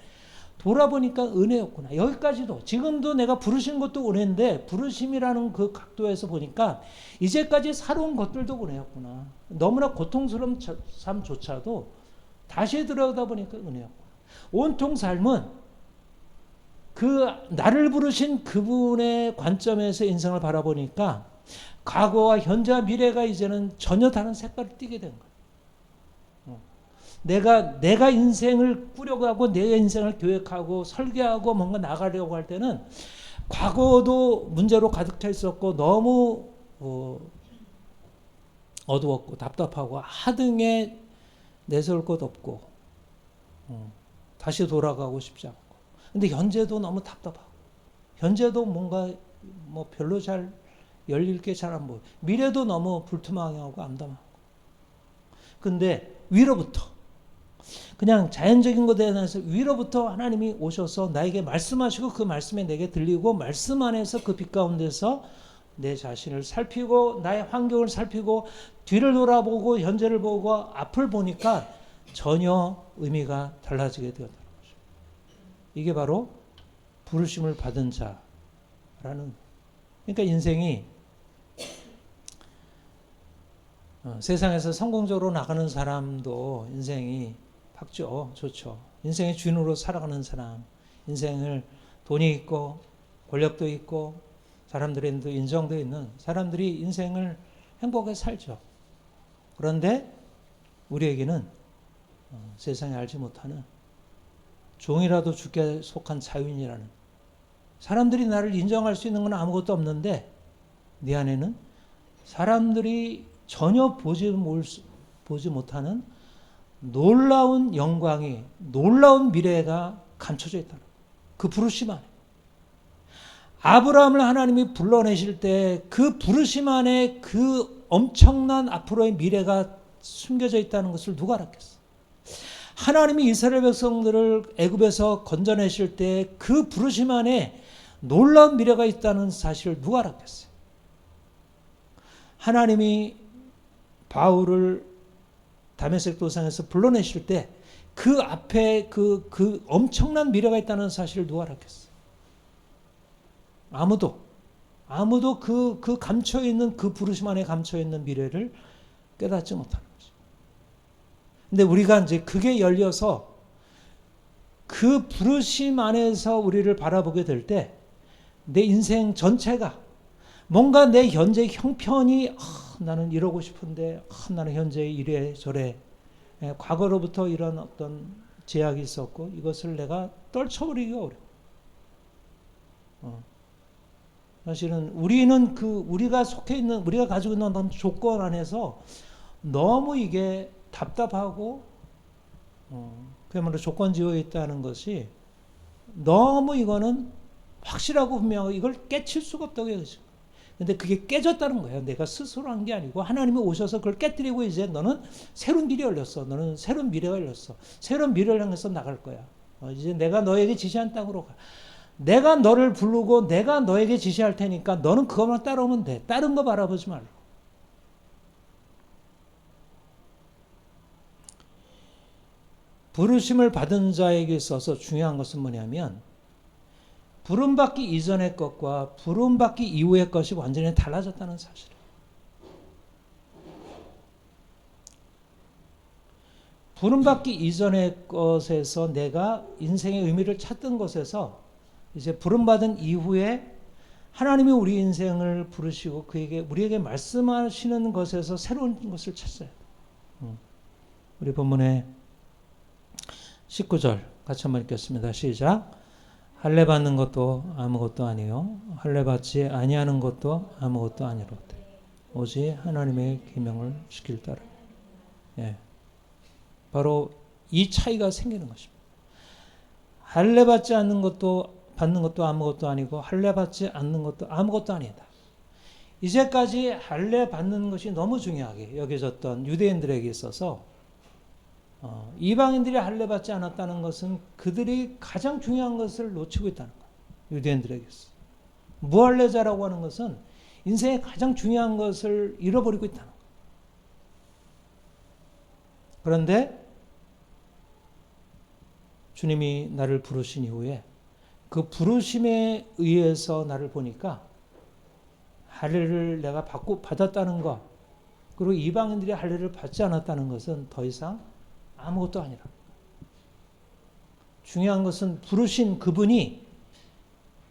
돌아보니까 은혜였구나. 여기까지도 지금도 내가 부르신 것도 은혜인데 부르심이라는 그 각도에서 보니까 이제까지 살아온 것들도 은혜였구나. 너무나 고통스러운 삶조차도 다시 들여다보니까 은혜였구나. 온통 삶은 그 나를 부르신 그분의 관점에서 인생을 바라보니까 과거와 현재와 미래가 이제는 전혀 다른 색깔을 띠게 된 거예요. 내가 인생을 꾸려가고 내 인생을 계획하고 설계하고 뭔가 나가려고 할 때는 과거도 문제로 가득 차 있었고 너무 어두웠고 답답하고 하등에 내세울 것 없고 다시 돌아가고 싶지 않고 근데 현재도 너무 답답하고 현재도 뭔가 뭐 별로 잘 열릴 게 잘 안 보여. 미래도 너무 불투명하고 암담하고. 근데 위로부터 그냥 자연적인 것에 대해서 위로부터 하나님이 오셔서 나에게 말씀하시고 그 말씀에 내게 들리고 말씀 안에서 그 빛 가운데서 내 자신을 살피고 나의 환경을 살피고 뒤를 돌아보고 현재를 보고 앞을 보니까 전혀 의미가 달라지게 되었다는 거죠. 이게 바로 부르심을 받은 자라는. 그러니까 인생이 세상에서 성공적으로 나가는 사람도 인생이 밝죠. 좋죠. 인생의 주인으로 살아가는 사람, 인생을 돈이 있고 권력도 있고 사람들에도 인정되어 있는 사람들이 인생을 행복하게 살죠. 그런데 우리에게는 세상에 알지 못하는 종이라도 주께 속한 자유인이라는 사람들이 나를 인정할 수 있는 건 아무것도 없는데 네 안에는 사람들이 전혀 보지 못하는 놀라운 영광이 놀라운 미래가 감춰져 있다는 그 부르심 안에 아브라함을 하나님이 불러내실 때 그 부르심 안에 그 엄청난 앞으로의 미래가 숨겨져 있다는 것을 누가 알았겠어? 하나님이 이스라엘 백성들을 애굽에서 건져내실 때 그 부르심 안에 놀라운 미래가 있다는 사실을 누가 알았겠어요? 하나님이 바울을 다메섹 도상에서 불러내실 때 그 앞에 그 엄청난 미래가 있다는 사실을 누가 알았겠어요? 아무도 그 감춰있는 그 부르심 안에 감춰있는 미래를 깨닫지 못하는 거죠. 근데 우리가 이제 그게 열려서 그 부르심 안에서 우리를 바라보게 될 때 내 인생 전체가 뭔가 내 현재 형편이 나는 이러고 싶은데 나는 현재 이래 저래 과거로부터 이런 어떤 제약이 있었고 이것을 내가 떨쳐버리기가 어려워. 사실은 우리는 우리가 속해 있는 우리가 가지고 있는 어떤 조건 안에서 너무 이게 답답하고 그야말로 조건지어에 있다는 것이 너무 이거는 확실하고 분명하고 이걸 깨칠 수가 없다고 해요. 근데 그게 깨졌다는 거예요. 내가 스스로 한 게 아니고 하나님이 오셔서 그걸 깨뜨리고 이제 너는 새로운 길이 열렸어. 너는 새로운 미래가 열렸어. 새로운 미래를 향해서 나갈 거야. 이제 내가 너에게 지시한 땅으로 가. 내가 너를 부르고 내가 너에게 지시할 테니까 너는 그것만 따라오면 돼. 다른 거 바라보지 말고. 부르심을 받은 자에게 있어서 중요한 것은 뭐냐면 부름받기 이전의 것과 부름받기 이후의 것이 완전히 달라졌다는 사실이에요. 부름받기 이전의 것에서 내가 인생의 의미를 찾던 것에서 이제 부름받은 이후에 하나님이 우리 인생을 부르시고 우리에게 말씀하시는 것에서 새로운 것을 찾아요. 우리 본문의 19절 같이 한번 읽겠습니다. 시작. 할례 받는 것도 아무것도 아니요 할례 받지 아니하는 것도 아무것도 아니로되 오직 하나님의 계명을 지킬 따라. 바로 이 차이가 생기는 것입니다. 할례 받지 않는 것도 받는 것도 아무것도 아니고 할례 받지 않는 것도 아무것도 아니다. 이제까지 할례 받는 것이 너무 중요하게 여겨졌던 유대인들에게 있어서 이방인들이 할례 받지 않았다는 것은 그들이 가장 중요한 것을 놓치고 있다는 거예요. 유대인들에게서. 무할례자라고 하는 것은 인생의 가장 중요한 것을 잃어버리고 있다는 거예요. 그런데 주님이 나를 부르신 이후에 그 부르심에 의해서 나를 보니까 할례를 내가 받았다는 것 그리고 이방인들이 할례를 받지 않았다는 것은 더 이상 아무것도 아니라. 중요한 것은 부르신 그분이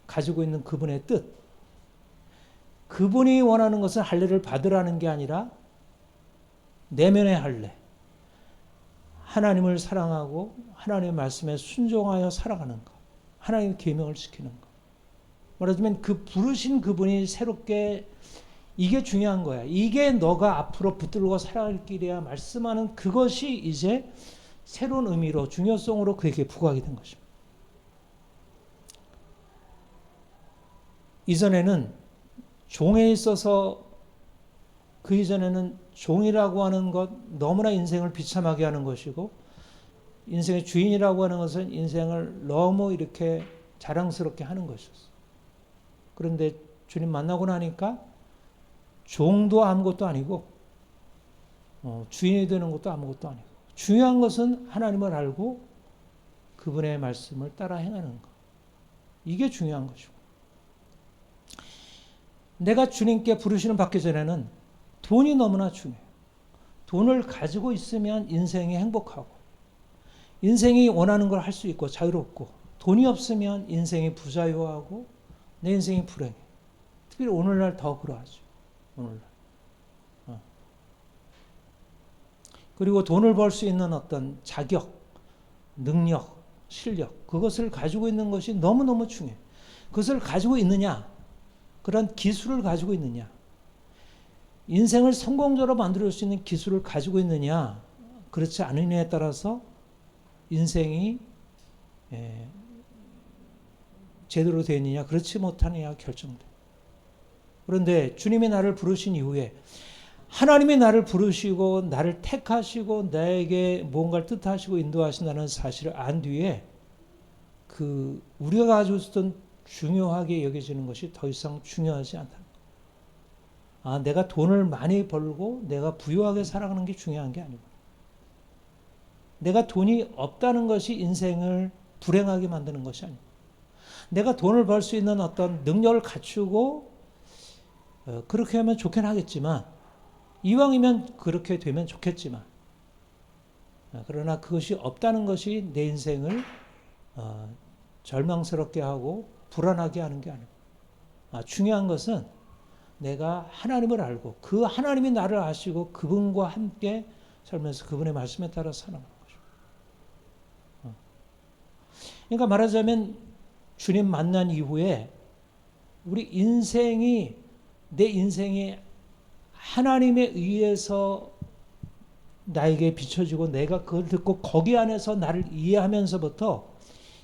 가지고 있는 그분의 뜻. 그분이 원하는 것은 할례를 받으라는 게 아니라 내면의 할례. 하나님을 사랑하고 하나님의 말씀에 순종하여 살아가는 것. 하나님의 계명을 지키는 것. 말하자면 그 부르신 그분이 새롭게 이게 중요한 거야. 이게 너가 앞으로 붙들고 살아갈 길이야 말씀하는 그것이 이제 새로운 의미로 중요성으로 그에게 부각이 된 것입니다. 이전에는 종에 있어서 그 이전에는 종이라고 하는 것 너무나 인생을 비참하게 하는 것이고 인생의 주인이라고 하는 것은 인생을 너무 이렇게 자랑스럽게 하는 것이었어. 그런데 주님 만나고 나니까 종도 아무것도 아니고 주인이 되는 것도 아무것도 아니고 중요한 것은 하나님을 알고 그분의 말씀을 따라 행하는 것. 이게 중요한 것이고 내가 주님께 부르시는 받기 전에는 돈이 너무나 중요해요. 돈을 가지고 있으면 인생이 행복하고 인생이 원하는 걸 할 수 있고 자유롭고 돈이 없으면 인생이 부자유하고 내 인생이 불행해. 특히 오늘날 더 그러하죠. 오늘날. 그리고 돈을 벌 수 있는 어떤 자격, 능력, 실력 그것을 가지고 있는 것이 너무너무 중요해. 그것을 가지고 있느냐? 그런 기술을 가지고 있느냐? 인생을 성공적으로 만들 수 있는 기술을 가지고 있느냐? 그렇지 않느냐에 따라서 인생이 제대로 되느냐 그렇지 못하느냐 결정돼. 그런데 주님이 나를 부르신 이후에 하나님이 나를 부르시고 나를 택하시고 나에게 무언가를 뜻하시고 인도하신다는 사실을 안 뒤에 그 우리가 가지고 있었던 중요하게 여겨지는 것이 더 이상 중요하지 않다. 아, 내가 돈을 많이 벌고 내가 부유하게 살아가는 게 중요한 게 아니고 내가 돈이 없다는 것이 인생을 불행하게 만드는 것이 아니고 내가 돈을 벌 수 있는 어떤 능력을 갖추고 그렇게 하면 좋긴 하겠지만 이왕이면 그렇게 되면 좋겠지만 그러나 그것이 없다는 것이 내 인생을 절망스럽게 하고 불안하게 하는 게 아니고 중요한 것은 내가 하나님을 알고 그 하나님이 나를 아시고 그분과 함께 살면서 그분의 말씀에 따라 살아가는 거죠. 그러니까 말하자면 주님 만난 이후에 우리 인생이 내 인생이 하나님에 의해서 나에게 비춰지고 내가 그걸 듣고 거기 안에서 나를 이해하면서부터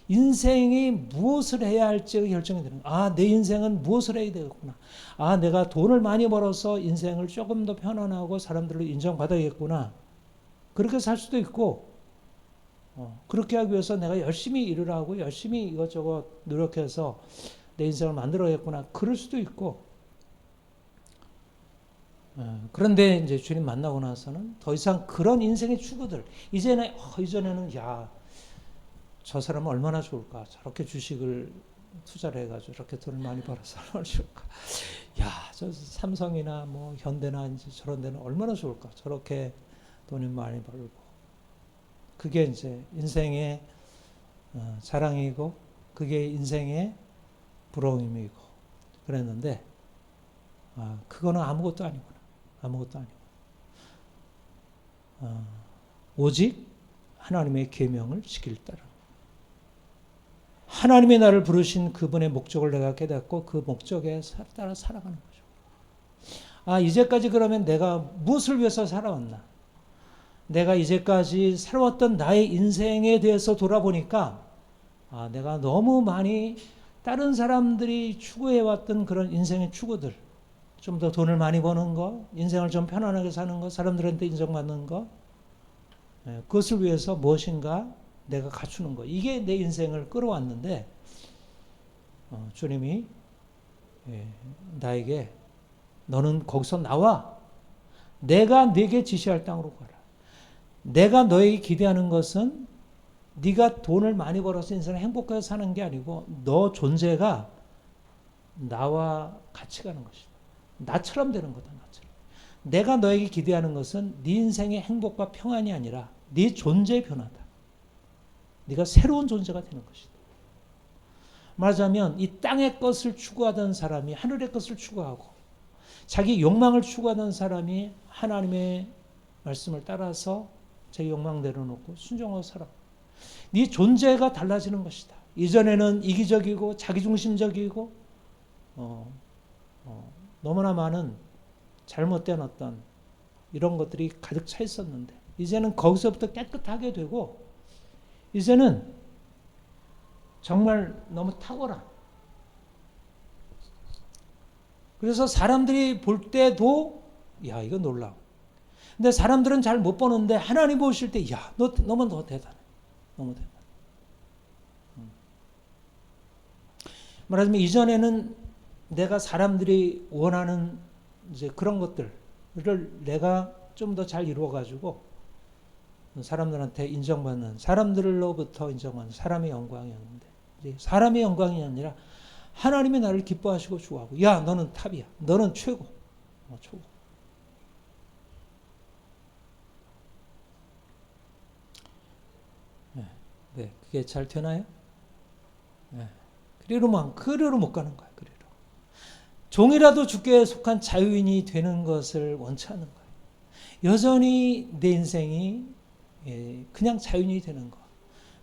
인생이 무엇을 해야 할지가 결정이 되는 거야. 아, 내 인생은 무엇을 해야 되겠구나. 아, 내가 돈을 많이 벌어서 인생을 조금 더 편안하고 사람들로 인정받아야겠구나. 그렇게 살 수도 있고 그렇게 하기 위해서 내가 열심히 일을 하고 열심히 이것저것 노력해서 내 인생을 만들어야겠구나. 그럴 수도 있고 그런데 이제 주님 만나고 나서는 더 이상 그런 인생의 추구들 이전에는 야, 저 사람은 얼마나 좋을까. 저렇게 주식을 투자를 해가지고 저렇게 돈을 많이 벌어서 얼마나 좋을까. 야, 저 삼성이나 뭐 현대나 이제 저런 데는 얼마나 좋을까. 저렇게 돈을 많이 벌고. 그게 이제 인생의 자랑이고 그게 인생의 부러움이고 그랬는데 그거는 아무것도 아니구나. 아무것도 아니고 오직 하나님의 계명을 지킬 따라 하나님의 나를 부르신 그분의 목적을 내가 깨닫고 그 목적에 따라 살아가는 거죠. 이제까지 그러면 내가 무엇을 위해서 살아왔나? 내가 이제까지 살아왔던 나의 인생에 대해서 돌아보니까 내가 너무 많이 다른 사람들이 추구해왔던 그런 인생의 추구들 좀 더 돈을 많이 버는 거, 인생을 좀 편안하게 사는 거, 사람들한테 인정받는 거 그것을 위해서 무엇인가 내가 갖추는 거. 이게 내 인생을 끌어왔는데 주님이 나에게 너는 거기서 나와. 내가 네게 지시할 땅으로 가라. 내가 너에게 기대하는 것은 네가 돈을 많이 벌어서 인생을 행복하게 사는 게 아니고 너 존재가 나와 같이 가는 것이다. 나처럼 되는 거다. 나처럼. 내가 너에게 기대하는 것은 네 인생의 행복과 평안이 아니라 네 존재의 변화다. 네가 새로운 존재가 되는 것이다. 말하자면 이 땅의 것을 추구하던 사람이 하늘의 것을 추구하고 자기 욕망을 추구하던 사람이 하나님의 말씀을 따라서 제 욕망 내려놓고 순종하고 살아. 네 존재가 달라지는 것이다. 이전에는 이기적이고 자기중심적이고 너무나 많은 잘못된 어떤 이런 것들이 가득 차 있었는데 이제는 거기서부터 깨끗하게 되고 이제는 정말 너무 탁월한, 그래서 사람들이 볼 때도 야 이거 놀라워. 근데 사람들은 잘 못 보는데 하나님 보실 때 야 너 너무 더 대단해. 너무 대단해. 말하자면 이전에는 내가 사람들이 원하는 이제 그런 것들을 내가 좀 더 잘 이루어 가지고 사람들한테 인정받는, 사람들로부터 인정받는 사람의 영광이었는데 이제 사람의 영광이 아니라 하나님이 나를 기뻐하시고 좋아하고 야 너는 탑이야. 너는 최고. 최고. 네, 그게 잘 되나요? 네. 그리로 못 가는 거야. 그리로. 종이라도 주께 속한 자유인이 되는 것을 원치 않는 거예요. 여전히 내 인생이 그냥 자유인이 되는 거.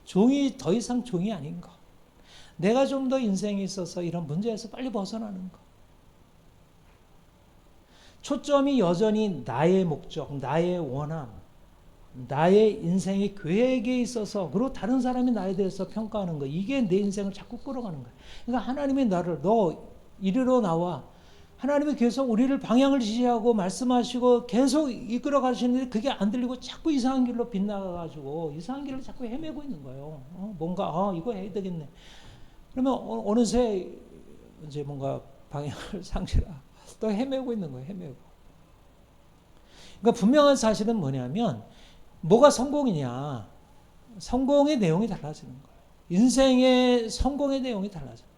종이 더 이상 종이 아닌 거. 내가 좀 더 인생에 있어서 이런 문제에서 빨리 벗어나는 거. 초점이 여전히 나의 목적, 나의 원함, 나의 인생의 계획에 있어서, 그리고 다른 사람이 나에 대해서 평가하는 거. 이게 내 인생을 자꾸 끌어가는 거야. 그러니까 하나님이 나를 너 이리로 나와. 하나님이 계속 우리를 방향을 지시하고 말씀하시고 계속 이끌어 가시는데 그게 안 들리고 자꾸 이상한 길로 빗나가가지고 이상한 길을 자꾸 헤매고 있는 거예요. 뭔가 이거 해야 되겠네. 그러면 어느새 이제 뭔가 방향을 상실하고 또 헤매고 있는 거예요. 헤매고. 그러니까 분명한 사실은 뭐냐면 뭐가 성공이냐. 성공의 내용이 달라지는 거예요. 인생의 성공의 내용이 달라져요.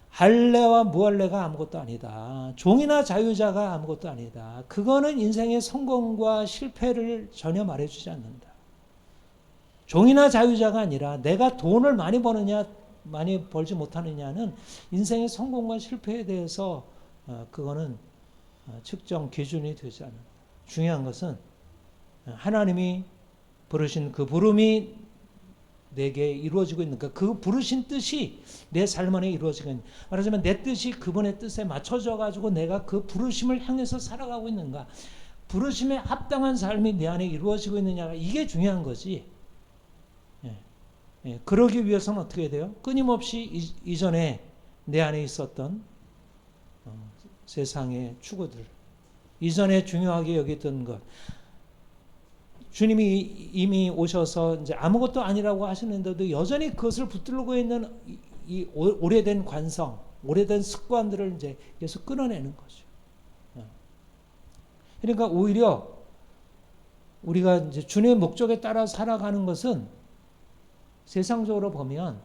할례와 무할례가 아무것도 아니다. 종이나 자유자가 아무것도 아니다. 그거는 인생의 성공과 실패를 전혀 말해주지 않는다. 종이나 자유자가 아니라 내가 돈을 많이 버느냐 많이 벌지 못하느냐는 인생의 성공과 실패에 대해서 그거는 측정 기준이 되지 않는다. 중요한 것은 하나님이 부르신 그 부름이 내게 이루어지고 있는가, 그 부르신 뜻이 내 삶 안에 이루어지고 있는가, 말하자면 내 뜻이 그분의 뜻에 맞춰져 가지고 내가 그 부르심을 향해서 살아가고 있는가, 부르심에 합당한 삶이 내 안에 이루어지고 있느냐가 이게 중요한 거지. 그러기 위해서는 어떻게 해야 돼요? 끊임없이 이전에 내 안에 있었던 세상의 추구들, 이전에 중요하게 여겼던 것, 주님이 이미 오셔서 이제 아무것도 아니라고 하시는데도 여전히 그것을 붙들고 있는 이 오래된 관성, 오래된 습관들을 이제 계속 끊어내는 거죠. 그러니까 오히려 우리가 이제 주님의 목적에 따라 살아가는 것은 세상적으로 보면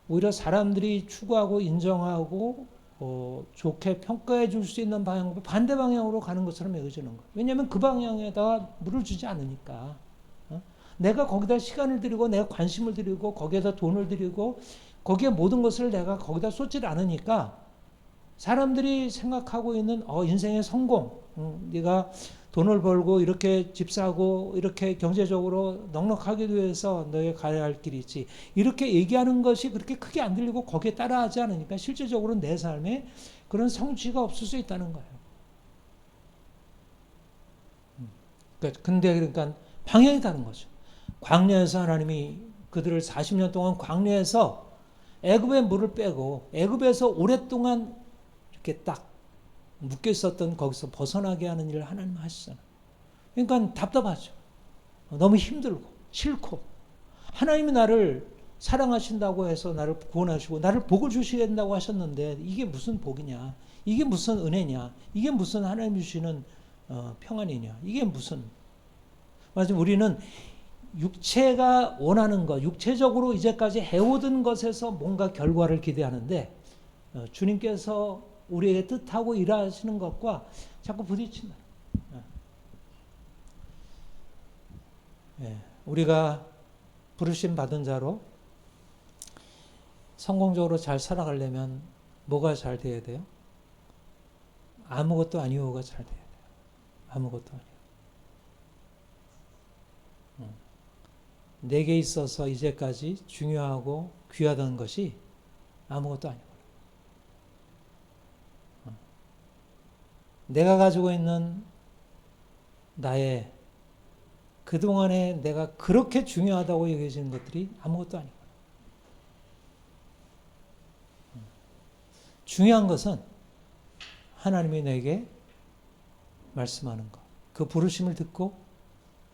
오히려 사람들이 추구하고 인정하고 좋게 평가해 줄 수 있는 방향, 반대 방향으로 가는 것처럼 여겨지는 거예요. 왜냐하면 그 방향에다가 물을 주지 않으니까. 내가 거기다 시간을 들이고 내가 관심을 들이고 거기에다 돈을 들이고 거기에 모든 것을 내가 거기다 쏟지 않으니까 사람들이 생각하고 있는 인생의 성공, 네가 돈을 벌고 이렇게 집 사고 이렇게 경제적으로 넉넉하기 위해서 너의 가야 할 길이 있지, 이렇게 얘기하는 것이 그렇게 크게 안 들리고 거기에 따라하지 않으니까 실제적으로 내 삶에 그런 성취가 없을 수 있다는 거예요. 그러니까 방향이 다른 거죠. 광야에서 하나님이 그들을 40년 동안 광야에서 애굽의 물을 빼고 애굽에서 오랫동안 이렇게 딱 묶여 있었던 거기서 벗어나게 하는 일을 하나님 하시잖아요. 그러니까 답답하죠. 너무 힘들고 싫고, 하나님이 나를 사랑하신다고 해서 나를 구원하시고 나를 복을 주셔야 된다고 하셨는데 이게 무슨 복이냐, 이게 무슨 은혜냐, 이게 무슨 하나님 주시는 평안이냐, 이게 무슨. 맞아, 우리는 육체가 원하는 것, 육체적으로 이제까지 해오던 것에서 뭔가 결과를 기대하는데 주님께서 우리에게 뜻하고 일하시는 것과 자꾸 부딪힌다. 우리가 부르심 받은 자로 성공적으로 잘 살아가려면 뭐가 잘 돼야 돼요? 아무것도 아니오가 잘 돼야 돼요. 아무것도 아니오. 내게 있어서 이제까지 중요하고 귀하던 것이 아무것도 아니고, 내가 가지고 있는 나의 그동안에 내가 그렇게 중요하다고 여겨지는 것들이 아무것도 아니고, 중요한 것은 하나님이 내게 말씀하는 것, 그 부르심을 듣고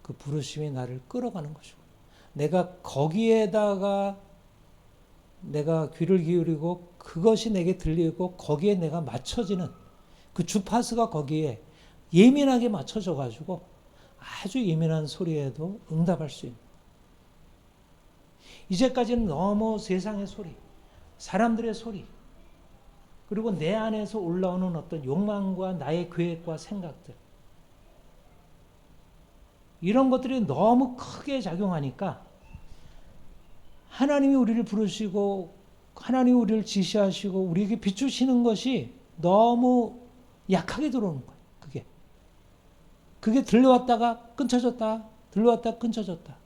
그 부르심이 나를 끌어가는 것이고, 내가 거기에다가 내가 귀를 기울이고 그것이 내게 들리고 거기에 내가 맞춰지는 그 주파수가 거기에 예민하게 맞춰져 가지고 아주 예민한 소리에도 응답할 수 있는, 이제까지는 너무 세상의 소리, 사람들의 소리, 그리고 내 안에서 올라오는 어떤 욕망과 나의 계획과 생각들, 이런 것들이 너무 크게 작용하니까 하나님이 우리를 부르시고 하나님이 우리를 지시하시고 우리에게 비추시는 것이 너무 약하게 들어오는 거예요. 그게 들려왔다가 끊쳐졌다, 들려왔다가 끊쳐졌다.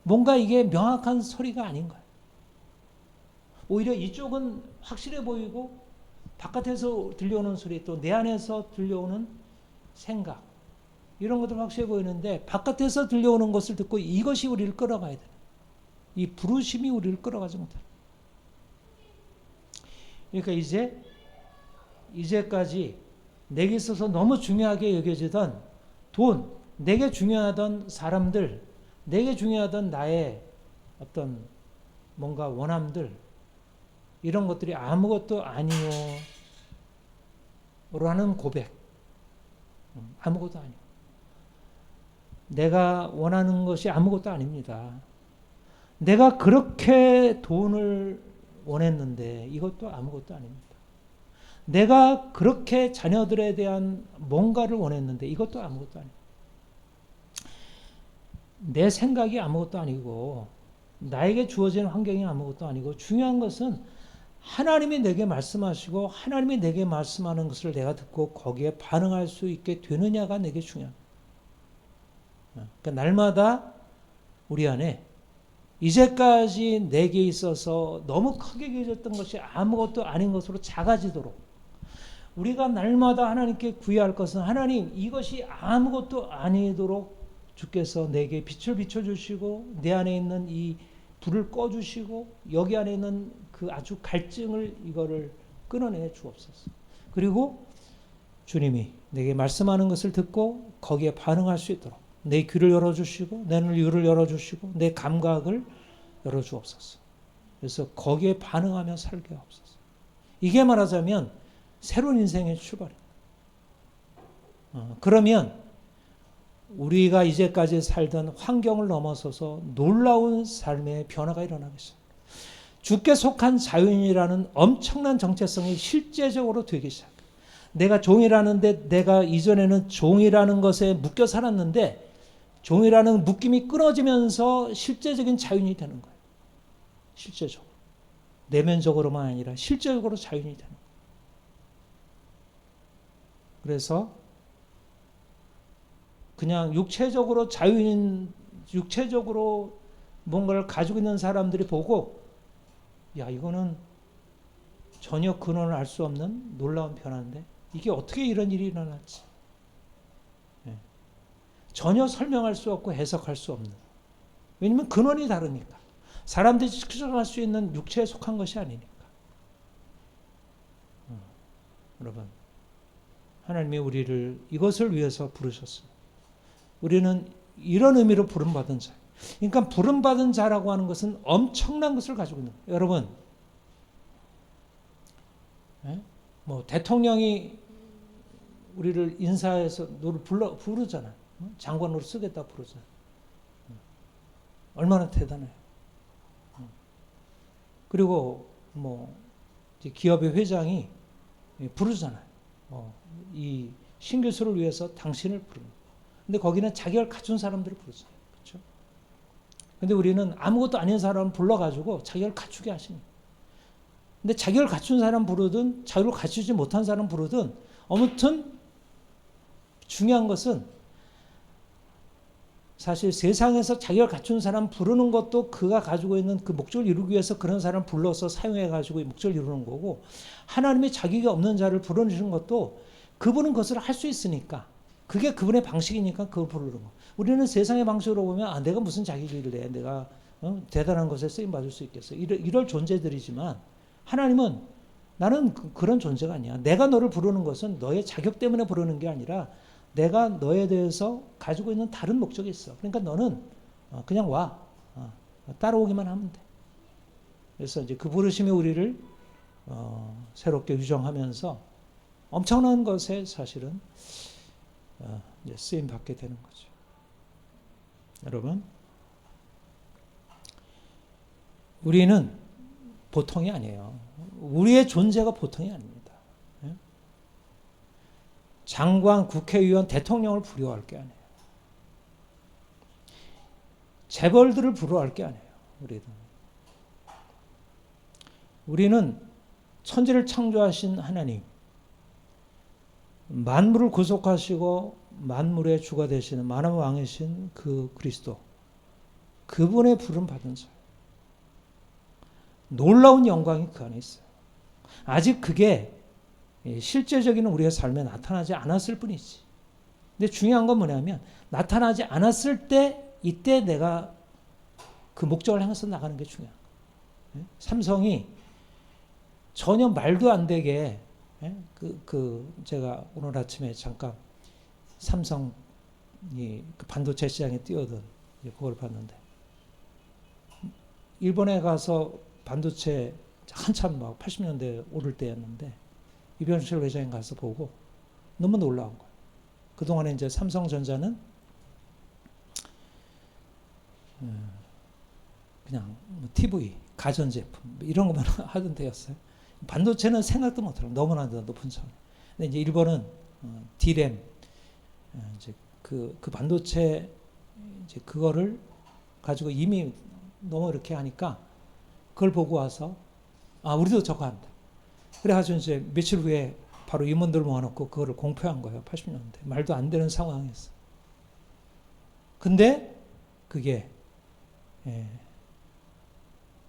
뭔가 이게 명확한 소리가 아닌 거예요. 오히려 이쪽은 확실해 보이고 바깥에서 들려오는 소리, 또 내 안에서 들려오는 생각, 이런 것들 확실해 보이는데 바깥에서 들려오는 것을 듣고 이것이 우리를 끌어가야 되는, 이 부르심이 우리를 끌어가지 못하는. 그러니까 이제까지 내게 있어서 너무 중요하게 여겨지던 돈, 내게 중요하던 사람들, 내게 중요하던 나의 어떤 뭔가 원함들, 이런 것들이 아무것도 아니요 라는 고백. 아무것도 아니요. 내가 원하는 것이 아무것도 아닙니다. 내가 그렇게 돈을 원했는데 이것도 아무것도 아닙니다. 내가 그렇게 자녀들에 대한 뭔가를 원했는데 이것도 아무것도 아닙니다. 내 생각이 아무것도 아니고 나에게 주어진 환경이 아무것도 아니고, 중요한 것은 하나님이 내게 말씀하시고 하나님이 내게 말씀하는 것을 내가 듣고 거기에 반응할 수 있게 되느냐가 내게 중요합니다. 그러니까 날마다 우리 안에 이제까지 내게 있어서 너무 크게 여겨졌던 것이 아무것도 아닌 것으로 작아지도록, 우리가 날마다 하나님께 구해야 할 것은, 하나님 이것이 아무것도 아니도록 주께서 내게 빛을 비춰주시고 내 안에 있는 이 불을 꺼주시고 여기 안에 있는 그 아주 갈증을 이거를 끊어내 주옵소서. 그리고 주님이 내게 말씀하는 것을 듣고 거기에 반응할 수 있도록 내 귀를 열어주시고 내 눈을 열어주시고 내 감각을 열어주옵소서. 그래서 거기에 반응하며 살게 하옵소서. 이게 말하자면 새로운 인생의 출발입니다. 그러면 우리가 이제까지 살던 환경을 넘어서서 놀라운 삶의 변화가 일어나겠습니다. 주께 속한 자유인이라는 엄청난 정체성이 실제적으로 되기 시작해요. 내가 종이라는데, 내가 이전에는 종이라는 것에 묶여 살았는데 종이라는 묶임이 끊어지면서 실제적인 자유인이 되는 거예요. 실제적으로. 내면적으로만 아니라 실제적으로 자유인이 되는 거예요. 그래서 그냥 육체적으로 자유인, 육체적으로 뭔가를 가지고 있는 사람들이 보고, 야, 이거는 전혀 근원을 알 수 없는 놀라운 변화인데 이게 어떻게 이런 일이 일어났지? 네. 전혀 설명할 수 없고 해석할 수 없는. 왜냐하면 근원이 다르니까. 사람들이 측정할 수 있는 육체에 속한 것이 아니니까. 여러분, 하나님이 우리를 이것을 위해서 부르셨습니다. 우리는 이런 의미로 부름받은 자. 그러니까 부름받은 자라고 하는 것은 엄청난 것을 가지고 있는 거예요. 여러분, 뭐 대통령이 우리를 인사해서 너를 부르잖아요. 장관으로 쓰겠다 부르잖아요. 얼마나 대단해요. 그리고 뭐 기업의 회장이 부르잖아요. 이 신교수를 위해서 당신을 부릅니다. 근데 거기는 자격을 갖춘 사람들을 부르잖아요. 그렇죠? 근데 우리는 아무것도 아닌 사람을 불러가지고 자격을 갖추게 하십니다. 근데 자격을 갖춘 사람 부르든 자격을 갖추지 못한 사람 부르든 아무튼 중요한 것은 사실 세상에서 자기가 갖춘 사람 부르는 것도 그가 가지고 있는 그 목적을 이루기 위해서 그런 사람 불러서 사용해 가지고 목적을 이루는 거고, 하나님이 자기가 없는 자를 불러주는 것도 그분은 그것을 할 수 있으니까, 그게 그분의 방식이니까 그걸 부르는 거. 우리는 세상의 방식으로 보면 내가 무슨 자기를 내, 내가 대단한 것에 쓰임 받을 수 있겠어, 이럴 존재들이지만, 하나님은 나는 그런 존재가 아니야. 내가 너를 부르는 것은 너의 자격 때문에 부르는 게 아니라 내가 너에 대해서 가지고 있는 다른 목적이 있어. 그러니까 너는 그냥 와. 따라오기만 하면 돼. 그래서 이제 그 부르심이 우리를 새롭게 유정하면서 엄청난 것에 사실은 이제 쓰임 받게 되는 거죠. 여러분, 우리는 보통이 아니에요. 우리의 존재가 보통이 아닙니다. 장관, 국회의원, 대통령을 부러워할 게 아니에요. 재벌들을 부러워할 게 아니에요. 우리는 천지를 창조하신 하나님, 만물을 구속하시고 만물의 주가 되시는 만왕의 왕이신 그 그리스도, 그분의 부름 받은 자, 놀라운 영광이 그 안에 있어요. 아직 그게 실제적인 우리의 삶에 나타나지 않았을 뿐이지. 근데 중요한 건 뭐냐면, 나타나지 않았을 때, 이때 내가 그 목적을 향해서 나가는 게 중요한 거예요. 삼성이 전혀 말도 안 되게, 제가 오늘 아침에 잠깐 삼성이 그 반도체 시장에 뛰어든 그걸 봤는데, 일본에 가서 반도체 한참 막 80년대 오를 때였는데, 이병철 회장님 가서 보고 너무 놀라운 거예요. 그동안에 이제 삼성전자는 그냥 TV, 가전제품 이런 것만 하던 때였어요. 반도체는 생각도 못해요. 너무나 높은 차원. 근데 이제 일본은 D램, 이제 그 반도체 이제 그거를 가지고 이미 너무 이렇게 하니까 그걸 보고 와서 우리도 저거 한다. 그래가지고 이제 며칠 후에 바로 임원들 모아놓고 그거를 공표한 거예요. 80년대. 말도 안 되는 상황이었어. 근데 그게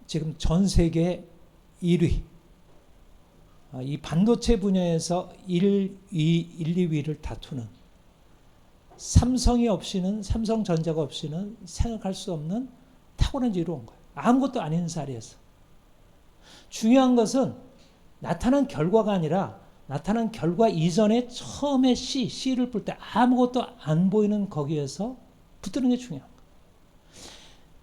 지금 전 세계 1위, 이 반도체 분야에서 1, 2위를 다투는, 삼성이 없이는, 삼성전자가 없이는 생각할 수 없는 탁월한 일을 온 거예요. 아무것도 아닌 자리에서. 중요한 것은 나타난 결과가 아니라, 나타난 결과 이전에 처음에 씨를 뿔 때 아무것도 안 보이는 거기에서 붙드는 게 중요한 거예요.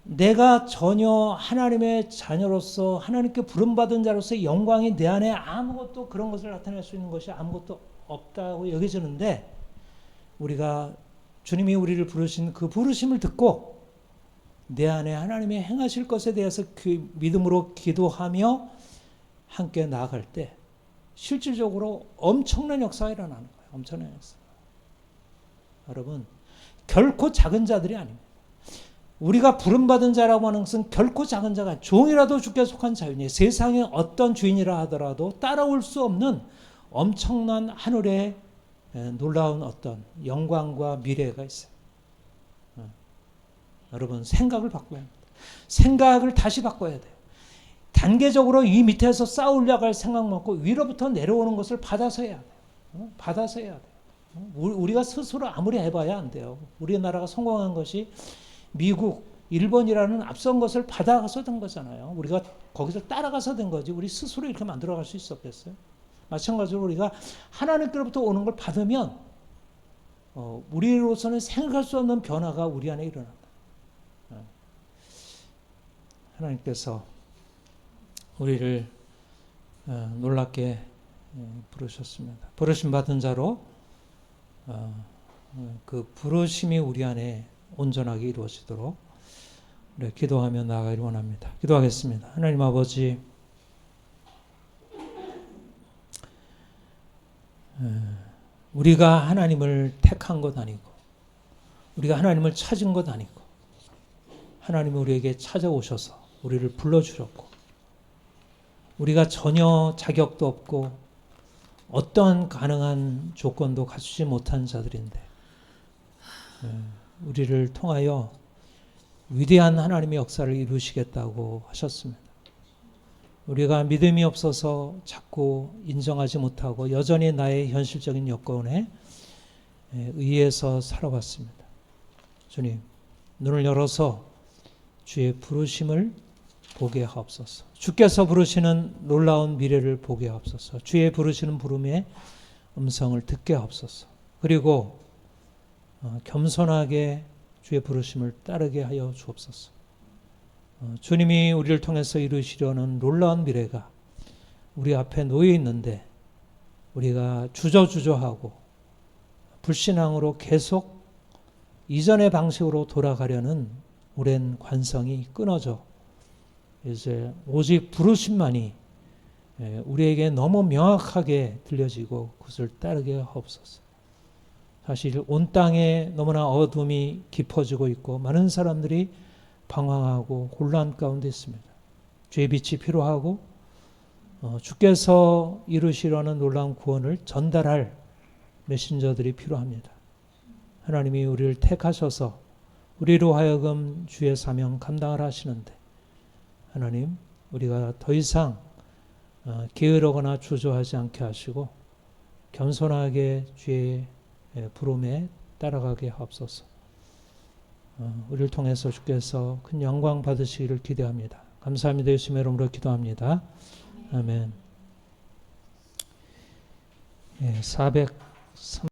내가 전혀 하나님의 자녀로서, 하나님께 부름받은 자로서 영광이 내 안에 아무것도, 그런 것을 나타낼 수 있는 것이 아무것도 없다고 여겨지는데, 우리가 주님이 우리를 부르신 그 부르심을 듣고 내 안에 하나님의 행하실 것에 대해서 그 믿음으로 기도하며 함께 나아갈 때 실질적으로 엄청난 역사가 일어나는 거예요. 엄청난 역사. 여러분, 결코 작은 자들이 아닙니다. 우리가 부름받은 자라고 하는 것은 결코 작은 자가 아니에요. 종이라도 주께 속한 자유니 세상의 어떤 주인이라 하더라도 따라올 수 없는 엄청난 하늘의 놀라운 어떤 영광과 미래가 있어요. 여러분, 생각을 바꿔야 합니다. 생각을 다시 바꿔야 돼요. 단계적으로 이 밑에서 쌓으려고 할 생각 먹고 위로부터 내려오는 것을 받아서 해야 돼요. 받아서 해야 돼요. 우리가 스스로 아무리 해봐야 안 돼요. 우리나라가 성공한 것이 미국, 일본이라는 앞선 것을 받아가서 된 거잖아요. 우리가 거기서 따라가서 된 거지. 우리 스스로 이렇게 만들어갈 수 있었겠어요? 마찬가지로 우리가 하나님께로부터 오는 걸 받으면 우리로서는 생각할 수 없는 변화가 우리 안에 일어난다. 하나님께서 우리를 놀랍게 부르셨습니다. 부르심 받은 자로 그 부르심이 우리 안에 온전하게 이루어지도록 기도하며 나아가기를 원합니다. 기도하겠습니다. 하나님 아버지, 우리가 하나님을 택한 것 아니고, 우리가 하나님을 찾은 것 아니고, 하나님이 우리에게 찾아오셔서 우리를 불러주셨고, 우리가 전혀 자격도 없고 어떠한 가능한 조건도 갖추지 못한 자들인데 우리를 통하여 위대한 하나님의 역사를 이루시겠다고 하셨습니다. 우리가 믿음이 없어서 자꾸 인정하지 못하고 여전히 나의 현실적인 여건에 의해서 살아왔습니다. 주님, 눈을 열어서 주의 부르심을 보게 하옵소서. 주께서 부르시는 놀라운 미래를 보게 하옵소서. 주의 부르시는 부름의 음성을 듣게 하옵소서. 그리고 겸손하게 주의 부르심을 따르게 하여 주옵소서. 주님이 우리를 통해서 이루시려는 놀라운 미래가 우리 앞에 놓여 있는데 우리가 주저주저하고 불신앙으로 계속 이전의 방식으로 돌아가려는 오랜 관성이 끊어져 이제 오직 부르심만이 우리에게 너무 명확하게 들려지고 그것을 따르게 하옵소서. 사실 온 땅에 너무나 어둠이 깊어지고 있고 많은 사람들이 방황하고 혼란 가운데 있습니다. 주의 빛이 필요하고 주께서 이루시려는 놀라운 구원을 전달할 메신저들이 필요합니다. 하나님이 우리를 택하셔서 우리로 하여금 주의 사명 감당을 하시는데 하나님, 우리가 더 이상 게으르거나 주저하지 않게 하시고 겸손하게 주의 부름에 따라가게 하옵소서. 우리를 통해서 주께서 큰 영광 받으시기를 기대합니다. 감사합니다. 예수님의 이름으로 기도합니다. 아멘. 403